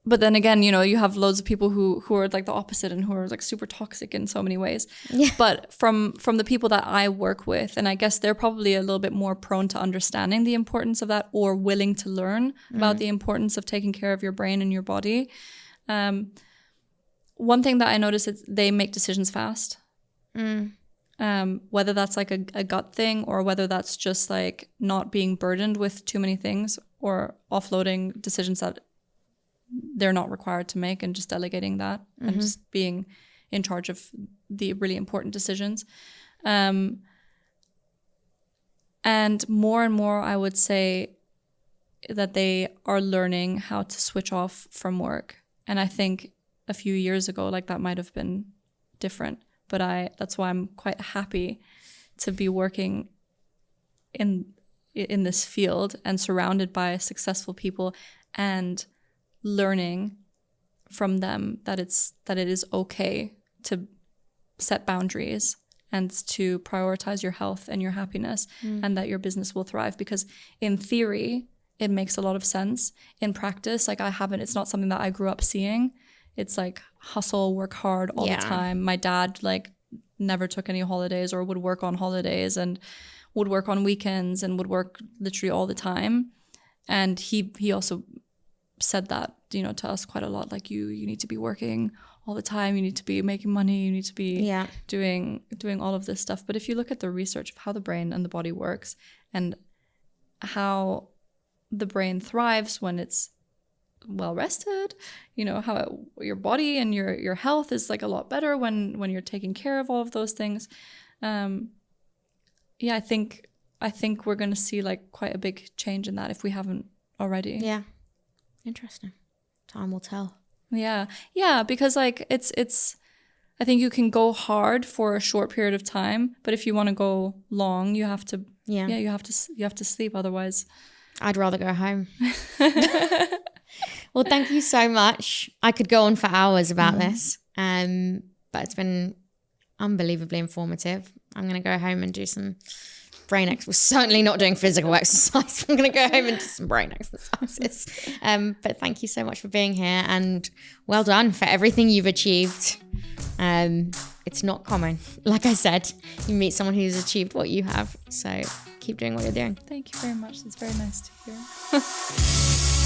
But then again, you know, you have loads of people who are like the opposite and who are like super toxic in so many ways. Yeah. But from the people that I work with, and I guess they're probably a little bit more prone to understanding the importance of that or willing to learn about the importance of taking care of your brain and your body. One thing that I notice is they make decisions fast. Whether that's like a gut thing or whether that's just like not being burdened with too many things or offloading decisions that they're not required to make and just delegating that and just being in charge of the really important decisions. And more, I would say that they are learning how to switch off from work. And I think a few years ago, like that might have been different, but that's why I'm quite happy to be working in this field and surrounded by successful people and learning from them that it is okay to set boundaries and to prioritize your health and your happiness, and that your business will thrive. Because in theory, it makes a lot of sense. In practice, like it's not something that I grew up seeing. It's like hustle, work hard all the time. My dad like never took any holidays, or would work on holidays and would work on weekends and would work literally all the time. And he also said that, you know, to us quite a lot, like you need to be working all the time, you need to be making money, you need to be doing all of this stuff. But if you look at the research of how the brain and the body works, and how the brain thrives when it's well rested, you know, how your body and your health is like a lot better when you're taking care of all of those things. I think we're going to see like quite a big change in that if we haven't already. Yeah. Interesting. Time will tell. Yeah, because like it's I think you can go hard for a short period of time, but if you want to go long, you have to you have to sleep, otherwise. I'd rather go home. Well, thank you so much. I could go on for hours about this, but it's been unbelievably informative. I'm going to go home and do some brain exercise. We're certainly not doing physical exercise. I'm going to go home and do some brain exercises. But thank you so much for being here, and well done for everything you've achieved. It's not common. Like I said, you meet someone who's achieved what you have. So keep doing what you're doing. Thank you very much. It's very nice to hear.